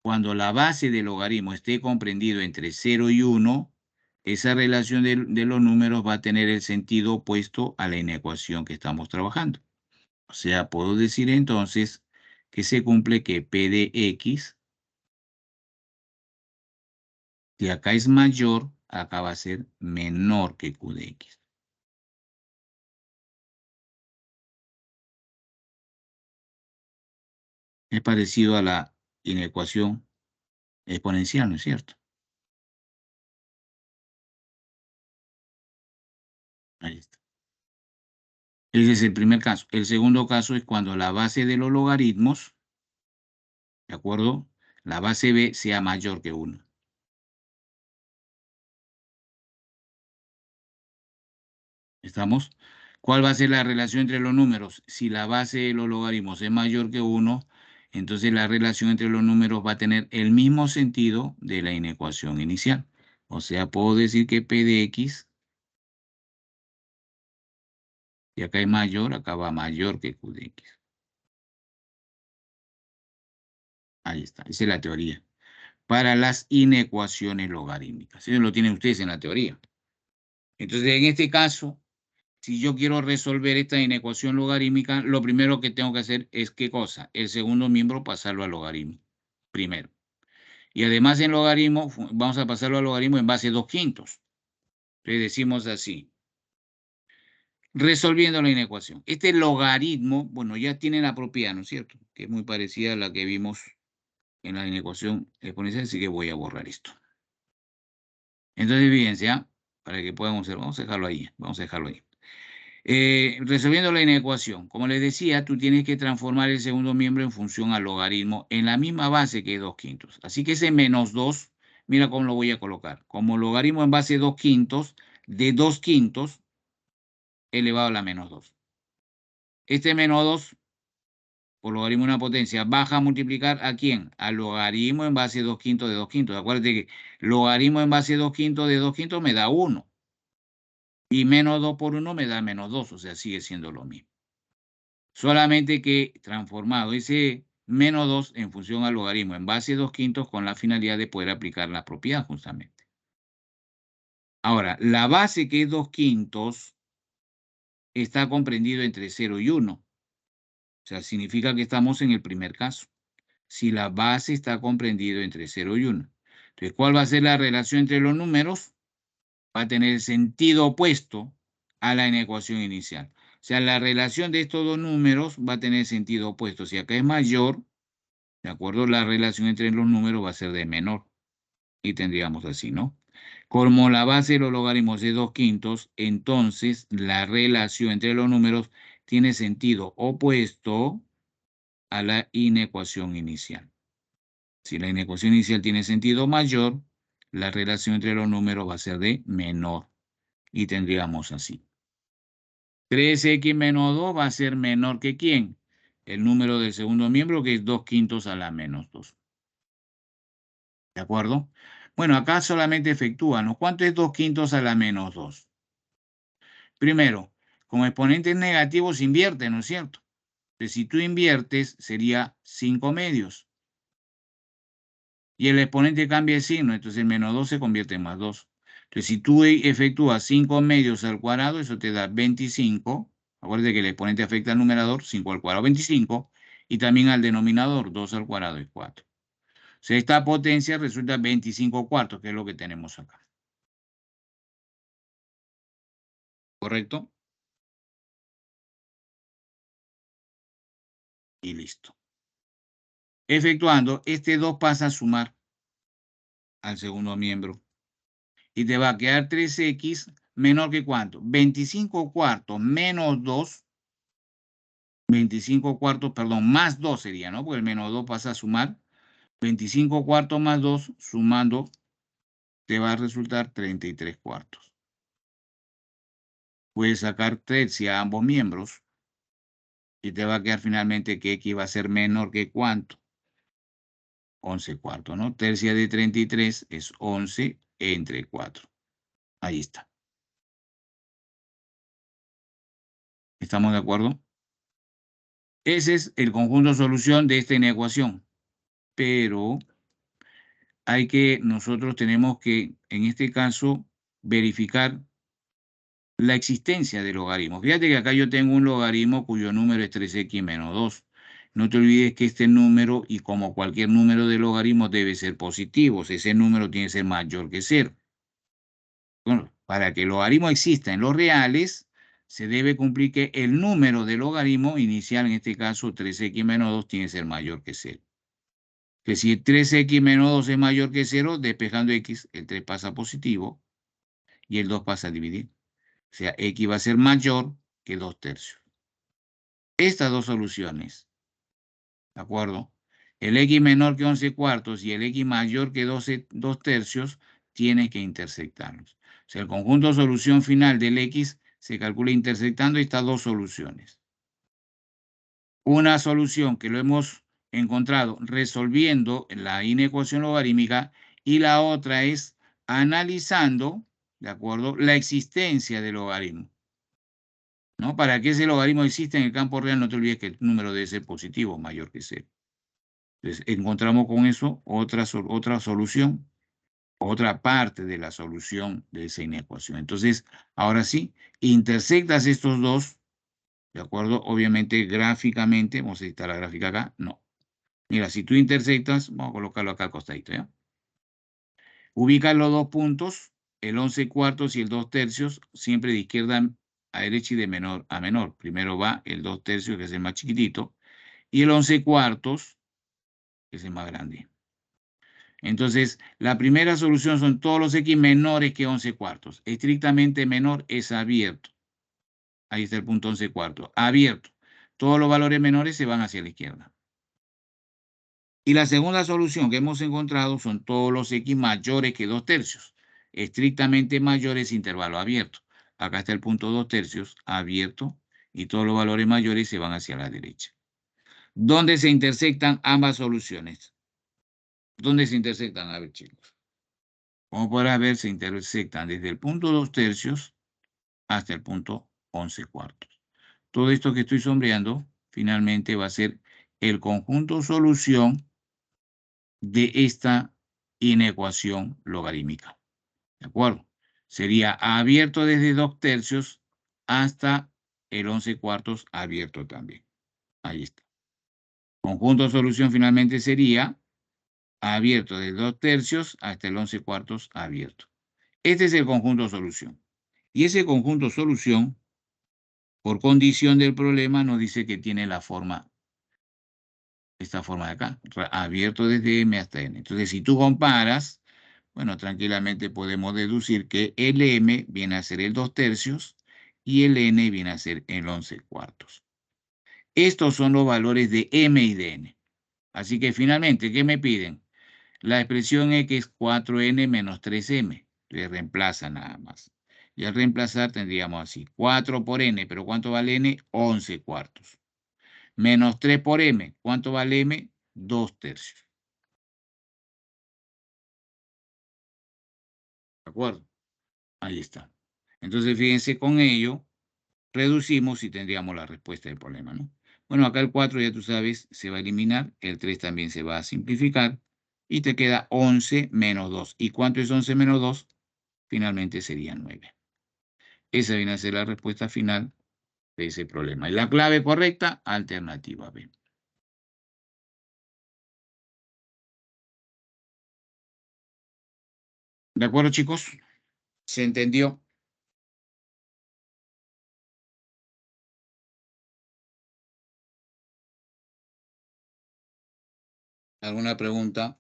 cuando la base del logaritmo esté comprendido entre 0 y 1, esa relación de los números va a tener el sentido opuesto a la inecuación que estamos trabajando. O sea, puedo decir entonces que se cumple que P de X, si acá es mayor, acá va a ser menor que Q de X. Es parecido a la inecuación exponencial, ¿no es cierto? Ahí está. Ese es el primer caso. El segundo caso es cuando la base de los logaritmos, ¿de acuerdo? La base b sea mayor que 1. ¿Estamos? ¿Cuál va a ser la relación entre los números? Si la base de los logaritmos es mayor que 1, entonces la relación entre los números va a tener el mismo sentido de la inecuación inicial. O sea, puedo decir que P de X, y acá es mayor, acá va mayor que Q de X. Ahí está, esa es la teoría. Para las inecuaciones logarítmicas. Eso lo tienen ustedes en la teoría. Entonces, en este caso, si yo quiero resolver esta inecuación logarítmica, lo primero que tengo que hacer es, ¿qué cosa? El segundo miembro pasarlo al logaritmo, primero. Y además en logaritmo, vamos a pasarlo al logaritmo en base 2/5. Entonces decimos así, resolviendo la inecuación. Este logaritmo, bueno, ya tiene la propiedad, ¿no es cierto? Que es muy parecida a la que vimos en la inecuación exponencial, así que voy a borrar esto. Entonces, fíjense, ¿ah? Para que podamos hacer, vamos a dejarlo ahí, vamos a dejarlo ahí. Resolviendo la inecuación, como les decía, tú tienes que transformar el segundo miembro en función al logaritmo en la misma base que 2/5. Así que ese menos 2, mira cómo lo voy a colocar. Como logaritmo en base 2/5 de 2/5 elevado a la menos 2. Este menos 2, por logaritmo de una potencia, baja a multiplicar ¿a quién? Al logaritmo en base 2/5 de 2/5. Acuérdate que logaritmo en base 2/5 de 2/5 me da 1. Y menos 2 por 1 me da menos 2, o sea, sigue siendo lo mismo. Solamente que transformado ese menos 2 en función al logaritmo en base 2/5 con la finalidad de poder aplicar la propiedad justamente. Ahora, la base que es 2/5 está comprendido entre 0 y 1. O sea, significa que estamos en el primer caso. Si la base está comprendido entre 0 y 1. Entonces, ¿cuál va a ser la relación entre los números? Va a tener el sentido opuesto a la inecuación inicial. O sea, la relación de estos dos números va a tener sentido opuesto. Si acá es mayor, ¿de acuerdo? La relación entre los números va a ser de menor. Y tendríamos así, ¿no? Como la base de los logaritmos es 2/5, entonces la relación entre los números tiene sentido opuesto a la inecuación inicial. Si la inecuación inicial tiene sentido mayor, la relación entre los números va a ser de menor. Y tendríamos así. 3x menos 2 va a ser menor que ¿quién? El número del segundo miembro, que es 2/5 a la menos 2. ¿De acuerdo? Bueno, acá solamente efectúan. ¿Cuánto es 2/5 a la menos 2? Primero, con exponentes negativos invierte, ¿no es cierto? Entonces, si tú inviertes, sería 5 medios. Y el exponente cambia de signo, entonces el menos 2 se convierte en más 2. Entonces, si tú efectúas 5 medios al cuadrado, eso te da 25. Acuérdate que el exponente afecta al numerador, 5 al cuadrado, 25. Y también al denominador, 2 al cuadrado es 4. O sea, esta potencia resulta 25 cuartos, que es lo que tenemos acá. ¿Correcto? Y listo. Efectuando, este 2 pasa a sumar al segundo miembro. Y te va a quedar 3x menor que ¿cuánto? 25 cuartos menos 2. 25 cuartos, perdón, más 2 sería, ¿no? Porque el menos 2 pasa a sumar. 25 cuartos más 2, sumando, te va a resultar 33 cuartos. Puedes sacar tercia a ambos miembros y te va a quedar finalmente que x va a ser menor que ¿cuánto? 11 cuartos, ¿no? Tercia de 33 es 11 entre 4. Ahí está. ¿Estamos de acuerdo? Ese es el conjunto de solución de esta inecuación. Pero nosotros tenemos que, en este caso, verificar la existencia de logaritmos. Fíjate que acá yo tengo un logaritmo cuyo número es 3x menos 2. No te olvides que este número, y como cualquier número de logaritmos, debe ser positivo. Ese número tiene que ser mayor que 0. Bueno, para que el logaritmo exista en los reales, se debe cumplir que el número de logaritmo inicial, en este caso 3x menos 2, tiene que ser mayor que 0. Que si 3x menos 2 es mayor que 0, despejando x, el 3 pasa a positivo y el 2 pasa a dividir. O sea, x va a ser mayor que 2/3. Estas dos soluciones, ¿de acuerdo? El x menor que 11 cuartos y el x mayor que 2/3 tienen que intersectarlos. O sea, el conjunto de solución final del x se calcula intersectando estas dos soluciones. Una solución que lo hemos encontrado resolviendo la inecuación logarítmica y la otra es analizando, ¿de acuerdo?, la existencia del logaritmo. ¿No? Para que ese logaritmo exista en el campo real, no te olvides que el número debe ser positivo, mayor que 0. Entonces, encontramos con eso otra solución, otra parte de la solución de esa inecuación. Entonces, ahora sí, intersectas estos dos, ¿de acuerdo? Obviamente, gráficamente, vamos a citar la gráfica acá, no. Mira, si tú intersectas, vamos a colocarlo acá al costadito, ¿ya? Ubicas los dos puntos, el 11 cuartos y el 2/3, siempre de izquierda a derecha y de menor a menor. Primero va el 2/3, que es el más chiquitito, y el 11 cuartos, que es el más grande. Entonces, la primera solución son todos los x menores que 11 cuartos. Estrictamente menor es abierto. Ahí está el punto 11 cuartos. Abierto. Todos los valores menores se van hacia la izquierda. Y la segunda solución que hemos encontrado son todos los x mayores que 2/3. Estrictamente mayores, intervalo abierto. Acá está el punto 2/3 abierto y todos los valores mayores se van hacia la derecha. ¿Dónde se intersectan ambas soluciones? ¿Dónde se intersectan? A ver, chicos. Como podrás ver, se intersectan desde el punto 2/3 hasta el punto 11 cuartos. Todo esto que estoy sombreando finalmente va a ser el conjunto solución de esta inecuación logarítmica. ¿De acuerdo? Sería abierto desde 2/3 hasta el 11 cuartos abierto también. Ahí está. Conjunto de solución finalmente sería abierto desde 2/3 hasta el 11 cuartos abierto. Este es el conjunto de solución. Y ese conjunto de solución, por condición del problema, nos dice que tiene la forma, esta forma de acá, abierto desde M hasta N. Entonces, si tú comparas, bueno, tranquilamente podemos deducir que el M viene a ser el 2/3 y el N viene a ser el 11 cuartos. Estos son los valores de M y de N. Así que finalmente, ¿qué me piden? La expresión X es 4N menos 3M. Le reemplaza nada más. Y al reemplazar tendríamos así, 4 por n, pero ¿cuánto vale n? 11 cuartos. Menos 3 por m, ¿cuánto vale m? 2 tercios. ¿De acuerdo? Ahí está. Entonces, fíjense, con ello reducimos y tendríamos la respuesta del problema, ¿no? Bueno, acá el 4 ya tú sabes, se va a eliminar, el 3 también se va a simplificar y te queda 11 menos 2. ¿Y cuánto es 11 menos 2? Finalmente sería 9. Esa viene a ser la respuesta final de ese problema. Y la clave correcta, alternativa B. ¿De acuerdo, chicos? ¿Se entendió? ¿Alguna pregunta?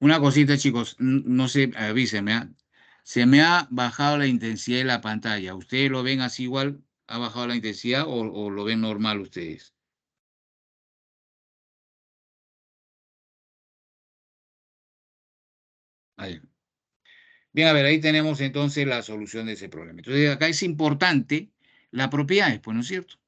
Una cosita, chicos, no sé, avísenme, ¿ah? Se me ha bajado la intensidad de la pantalla. ¿Ustedes lo ven así igual? ¿Ha bajado la intensidad o lo ven normal ustedes? Ahí. Bien, a ver, ahí tenemos entonces la solución de ese problema. Entonces, acá es importante la propiedad, pues, ¿no es cierto?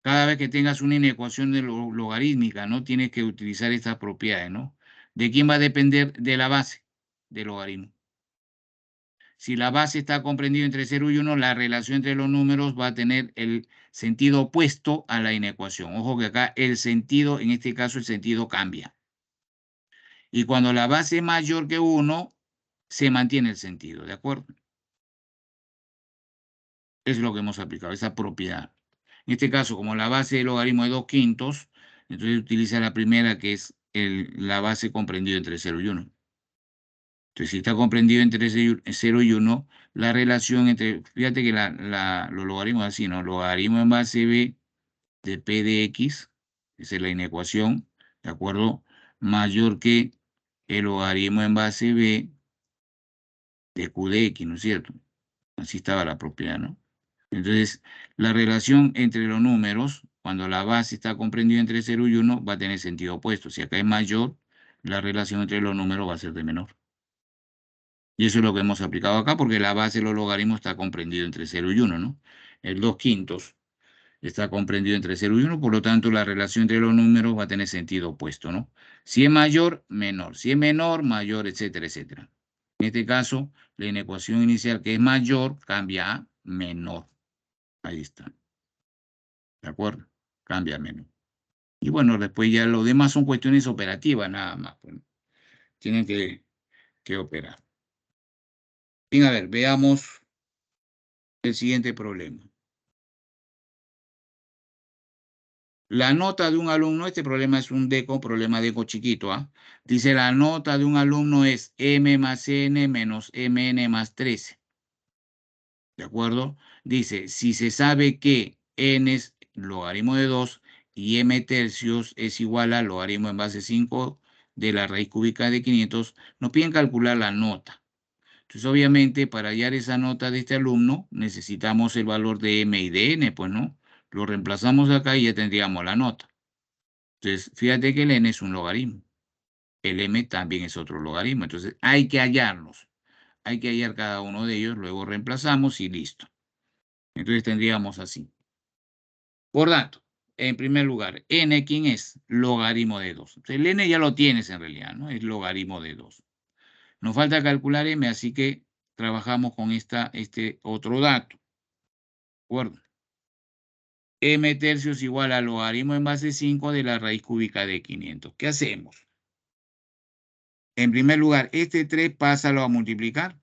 Cada vez que tengas una inecuación de logarítmica, ¿no? Tienes que utilizar estas propiedades, ¿no? ¿De quién va a depender? De la base del logaritmo. Si la base está comprendida entre 0 y 1, la relación entre los números va a tener el sentido opuesto a la inecuación. Ojo que acá el sentido, en este caso el sentido cambia. Y cuando la base es mayor que 1, se mantiene el sentido, ¿de acuerdo? Es lo que hemos aplicado, esa propiedad. En este caso, como la base del logaritmo es 2 quintos, entonces utiliza la primera que es la base comprendida entre 0 y 1. Entonces, si está comprendido entre 0 y 1, la relación entre, fíjate que los logaritmos así, ¿no? Logaritmo en base b de p de x, esa es la inecuación, ¿de acuerdo? Mayor que el logaritmo en base b de q de x, ¿no es cierto? Así estaba la propiedad, ¿no? Entonces, la relación entre los números, cuando la base está comprendida entre 0 y 1, va a tener sentido opuesto. Si acá es mayor, la relación entre los números va a ser de menor. Y eso es lo que hemos aplicado acá, porque la base de los logaritmos está comprendido entre 0 y 1, ¿no? El 2 quintos está comprendido entre 0 y 1, por lo tanto, la relación entre los números va a tener sentido opuesto, ¿no? Si es mayor, menor. Si es menor, mayor, etcétera, etcétera. En este caso, la inecuación inicial que es mayor cambia a menor. Ahí está. ¿De acuerdo? Cambia a menor. Y bueno, después ya lo demás son cuestiones operativas, nada más, pues. Tienen que operar. Bien, a ver, veamos el siguiente problema. La nota de un alumno, este problema es un problema deco chiquito, ¿ah? Dice, la nota de un alumno es m más n menos mn más 13. ¿De acuerdo? Dice, si se sabe que n es logaritmo de 2 y m tercios es igual al logaritmo en base 5 de la raíz cúbica de 500, nos piden calcular la nota. Entonces, obviamente, para hallar esa nota de este alumno, necesitamos el valor de m y de n, pues, ¿no? Lo reemplazamos acá y ya tendríamos la nota. Entonces, fíjate que el n es un logaritmo. El m también es otro logaritmo. Entonces, hay que hallarlos. Hay que hallar cada uno de ellos, luego reemplazamos y listo. Entonces, tendríamos así. Por tanto, en primer lugar, n, ¿quién es? Logaritmo de 2. Entonces, el n ya lo tienes en realidad, ¿no? Es logaritmo de 2. Nos falta calcular m, así que trabajamos con este otro dato. ¿De acuerdo? M tercios igual al logaritmo en base 5 de la raíz cúbica de 500. ¿Qué hacemos? En primer lugar, este 3 pásalo a multiplicar.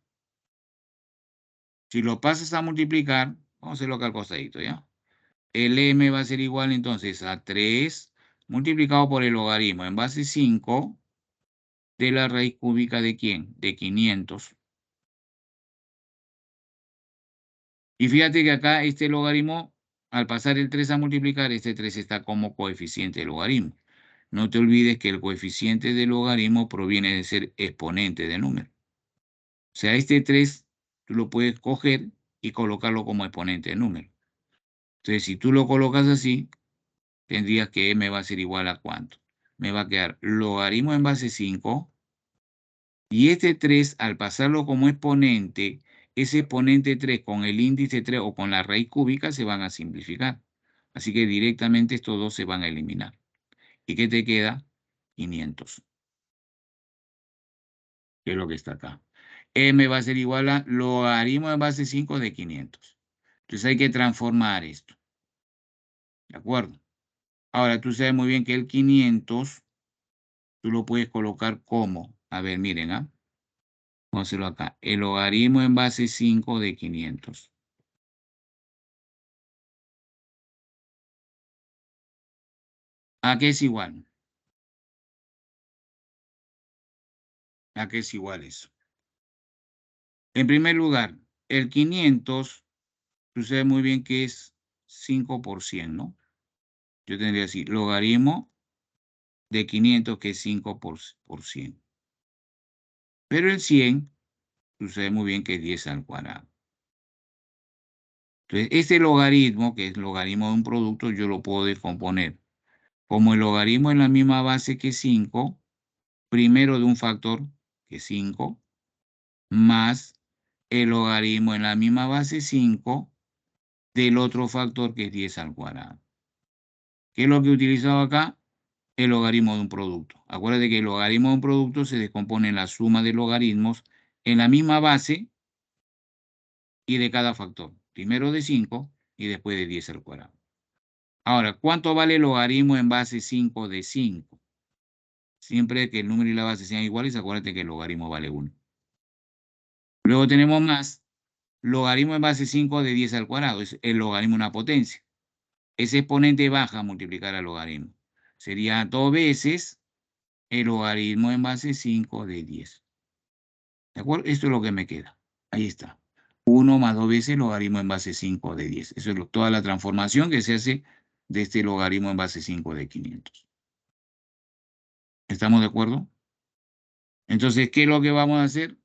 Si lo pasas a multiplicar, vamos a hacerlo acá al costadito, ¿ya? El m va a ser igual entonces a 3 multiplicado por el logaritmo en base 5 de la raíz cúbica de ¿quién? De 500. Y fíjate que acá este logaritmo, al pasar el 3 a multiplicar, este 3 está como coeficiente del logaritmo. No te olvides que el coeficiente del logaritmo proviene de ser exponente de número. O sea, este 3 tú lo puedes coger y colocarlo como exponente de número. Entonces, si tú lo colocas así, tendrías que m va a ser igual a ¿cuánto? Me va a quedar logaritmo en base 5. Y este 3, al pasarlo como exponente, ese exponente 3 con el índice 3 o con la raíz cúbica se van a simplificar. Así que directamente estos dos se van a eliminar. ¿Y qué te queda? 500. Que es lo que está acá. M va a ser igual a logaritmo de base 5 de 500. Entonces hay que transformar esto. ¿De acuerdo? Ahora tú sabes muy bien que el 500 tú lo puedes colocar como. A ver, miren, ¿ah? Vamos a hacerlo acá. El logaritmo en base 5 de 500. ¿A qué es igual? ¿A qué es igual eso? En primer lugar, el 500, tú sabes muy bien que es 5%, ¿no? Yo tendría así, logaritmo de 500, que es 5%. Pero el 100, tú sabes muy bien que es 10 al cuadrado. Entonces, este logaritmo, que es logaritmo de un producto, yo lo puedo descomponer como el logaritmo en la misma base que 5, primero de un factor, que es 5, más el logaritmo en la misma base 5 del otro factor, que es 10 al cuadrado. ¿Qué es lo que he utilizado acá? El logaritmo de un producto. Acuérdate que el logaritmo de un producto se descompone en la suma de logaritmos en la misma base y de cada factor. Primero de 5 y después de 10 al cuadrado. Ahora, ¿cuánto vale el logaritmo en base 5 de 5? Siempre que el número y la base sean iguales, acuérdate que el logaritmo vale 1. Luego tenemos más logaritmo en base 5 de 10 al cuadrado. Es el logaritmo de una potencia. Ese exponente baja a multiplicar al logaritmo. Sería 2 veces el logaritmo en base 5 de 10. ¿De acuerdo? Esto es lo que me queda. Ahí está. 1 más 2 veces el logaritmo en base 5 de 10. Eso es toda la transformación que se hace de este logaritmo en base 5 de 500. ¿Estamos de acuerdo? Entonces, ¿qué es lo que vamos a hacer?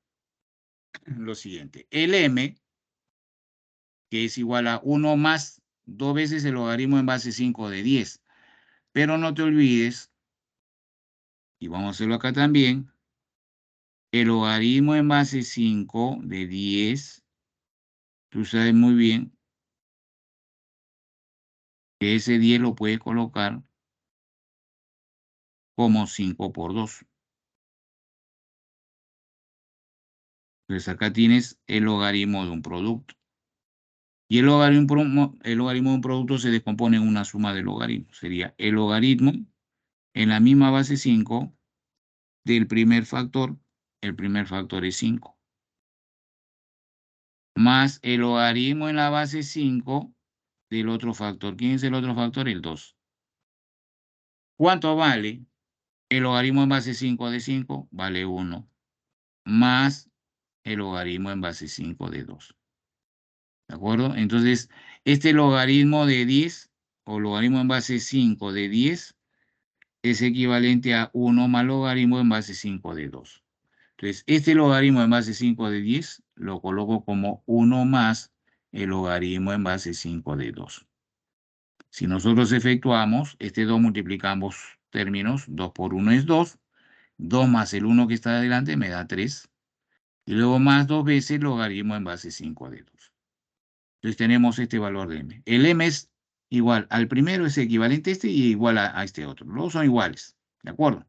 Lo siguiente. El m, que es igual a 1 más 2 veces el logaritmo en base 5 de 10. Pero no te olvides, y vamos a hacerlo acá también, el logaritmo en base 5 de 10, tú sabes muy bien que ese 10 lo puedes colocar como 5 por 2. Entonces acá tienes el logaritmo de un producto. Y el logaritmo de un producto se descompone en una suma de logaritmos. Sería el logaritmo en la misma base 5 del primer factor. El primer factor es 5. Más el logaritmo en la base 5 del otro factor. ¿Quién es el otro factor? El 2. ¿Cuánto vale? El logaritmo en base 5 de 5 vale 1. Más el logaritmo en base 5 de 2. ¿De acuerdo? Entonces, este logaritmo de 10 o logaritmo en base 5 de 10 es equivalente a 1 más logaritmo en base 5 de 2. Entonces, este logaritmo en base 5 de 10 lo coloco como 1 más el logaritmo en base 5 de 2. Si nosotros efectuamos este 2, multiplicamos términos, 2 por 1 es 2, 2 más el 1 que está adelante me da 3, y luego más 2 veces logaritmo en base 5 de 2. Entonces tenemos este valor de m. El m es igual al primero, es equivalente a este y igual a este otro. Los dos son iguales, ¿de acuerdo?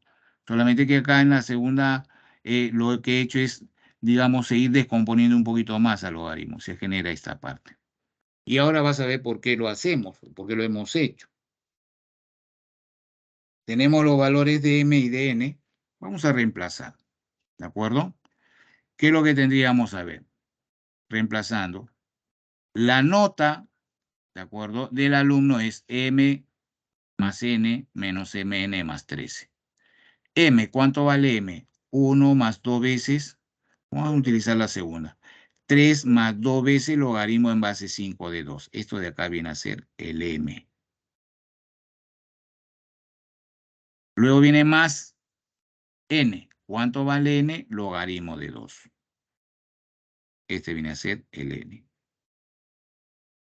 Solamente que acá en la segunda lo que he hecho es, digamos, seguir descomponiendo un poquito más al logaritmo. Se genera esta parte. Y ahora vas a ver por qué lo hacemos, por qué lo hemos hecho. Tenemos los valores de m y de n. Vamos a reemplazar, ¿de acuerdo? ¿Qué es lo que tendríamos a ver? Reemplazando. La nota, ¿de acuerdo?, del alumno es m más n menos mn más 13. M, ¿cuánto vale m? 1 más 2 veces, vamos a utilizar la segunda. 3 más 2 veces logaritmo en base 5 de 2. Esto de acá viene a ser el m. Luego viene más n. ¿Cuánto vale n? Logaritmo de 2. Este viene a ser el n.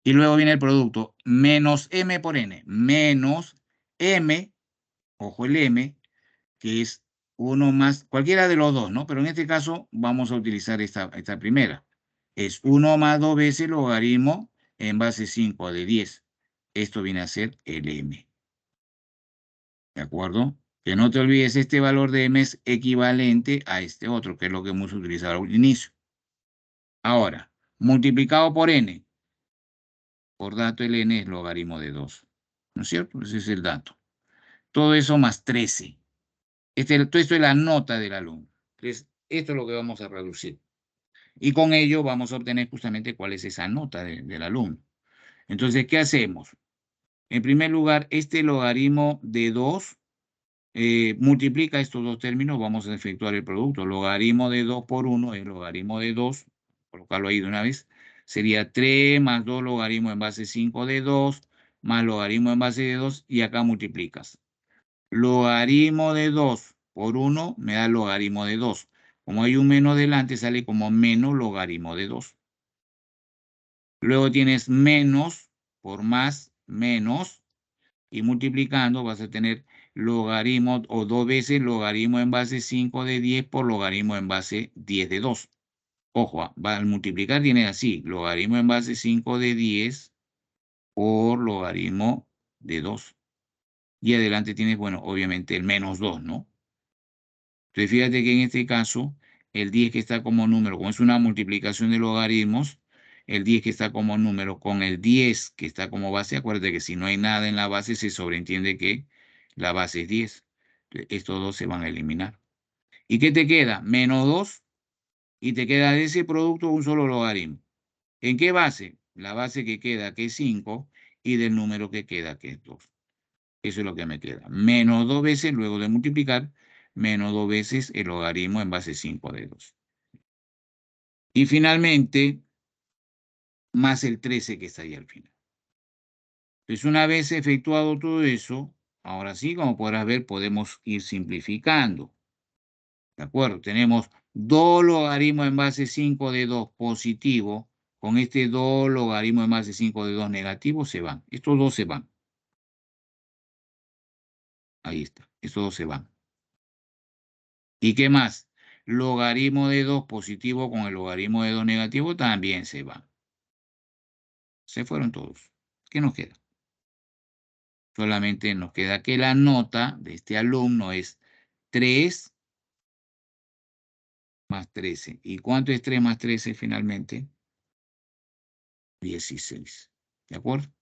Y luego viene el producto menos m por n. Menos m, ojo el m, que es 1 más, cualquiera de los dos, ¿no? Pero en este caso vamos a utilizar esta primera. es 1 más 2 veces el logaritmo en base 5 de 10. Esto viene a ser el m. ¿De acuerdo? Que no te olvides, este valor de m es equivalente a este otro, que es lo que hemos utilizado al inicio. Ahora, multiplicado por n. Por dato, el n es logaritmo de 2. ¿No es cierto? Ese es el dato. Todo eso más 13. Todo esto es la nota del alumno. Entonces, esto es lo que vamos a reducir. Y con ello vamos a obtener justamente cuál es esa nota del alumno. Entonces, ¿qué hacemos? En primer lugar, este logaritmo de 2 multiplica estos dos términos, vamos a efectuar el producto. Logaritmo de 2 por 1 es logaritmo de 2, colocarlo ahí de una vez, sería 3 más 2 logaritmo en base 5 de 2, más logaritmo en base de 2, y acá multiplicas. Logaritmo de 2 por 1 me da logaritmo de 2. Como hay un menos delante, sale como menos logaritmo de 2. Luego tienes menos por más, menos, y multiplicando vas a tener logaritmo o 2 veces logaritmo en base 5 de 10 por logaritmo en base 10 de 2. Ojo, al multiplicar tienes así, logaritmo en base 5 de 10 por logaritmo de 2. Y adelante tienes, bueno, obviamente el menos 2, ¿no? Entonces fíjate que en este caso, el 10 que está como número, como es una multiplicación de logaritmos, el 10 que está como número con el 10 que está como base, acuérdate que si no hay nada en la base, se sobreentiende que la base es 10. Estos dos se van a eliminar. ¿Y qué te queda? Menos 2, y te queda de ese producto un solo logaritmo. ¿En qué base? La base que queda, que es 5, y del número que queda, que es 2. Eso es lo que me queda. Menos 2 veces, luego de multiplicar, menos 2 veces el logaritmo en base 5 de 2. Y finalmente, más el 13 que está ahí al final. Entonces, una vez efectuado todo eso, ahora sí, como podrás ver, podemos ir simplificando. ¿De acuerdo? Tenemos 2 logaritmos en base 5 de 2 positivo. Con este 2 logaritmos en base 5 de 2 negativo se van. Estos dos se van. Ahí está. Estos dos se van. ¿Y qué más? Logaritmo de 2 positivo con el logaritmo de 2 negativo también se van. Se fueron todos. ¿Qué nos queda? Solamente nos queda que la nota de este alumno es 3 más 13. ¿Y cuánto es 3 más 13 finalmente? 16. ¿De acuerdo?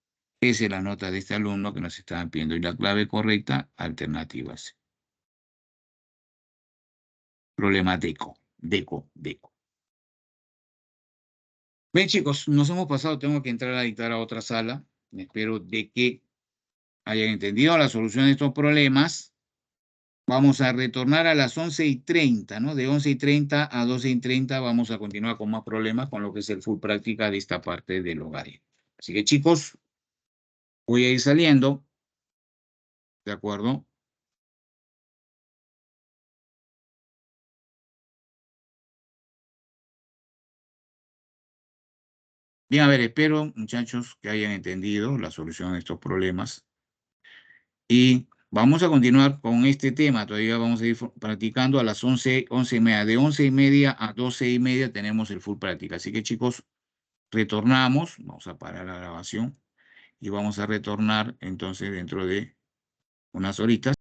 Esa es la nota de este alumno que nos estaban pidiendo. Y la clave correcta, alternativa C. Problema deco. Bien, chicos, nos hemos pasado. Tengo que entrar a dictar a otra sala. Espero de que hayan entendido la solución de estos problemas. Vamos a retornar a las 11:30, ¿no? De 11:30 a 12:30 vamos a continuar con más problemas con lo que es el full práctica de esta parte del hogar. Así que, chicos, voy a ir saliendo. ¿De acuerdo? Bien, a ver, espero, muchachos, que hayan entendido la solución de estos problemas. Y vamos a continuar con este tema. Todavía vamos a ir practicando a las 11:30. De 11:30 a 12:30 tenemos el full práctica. Así que, chicos, retornamos. Vamos a parar la grabación y vamos a retornar entonces dentro de unas horitas.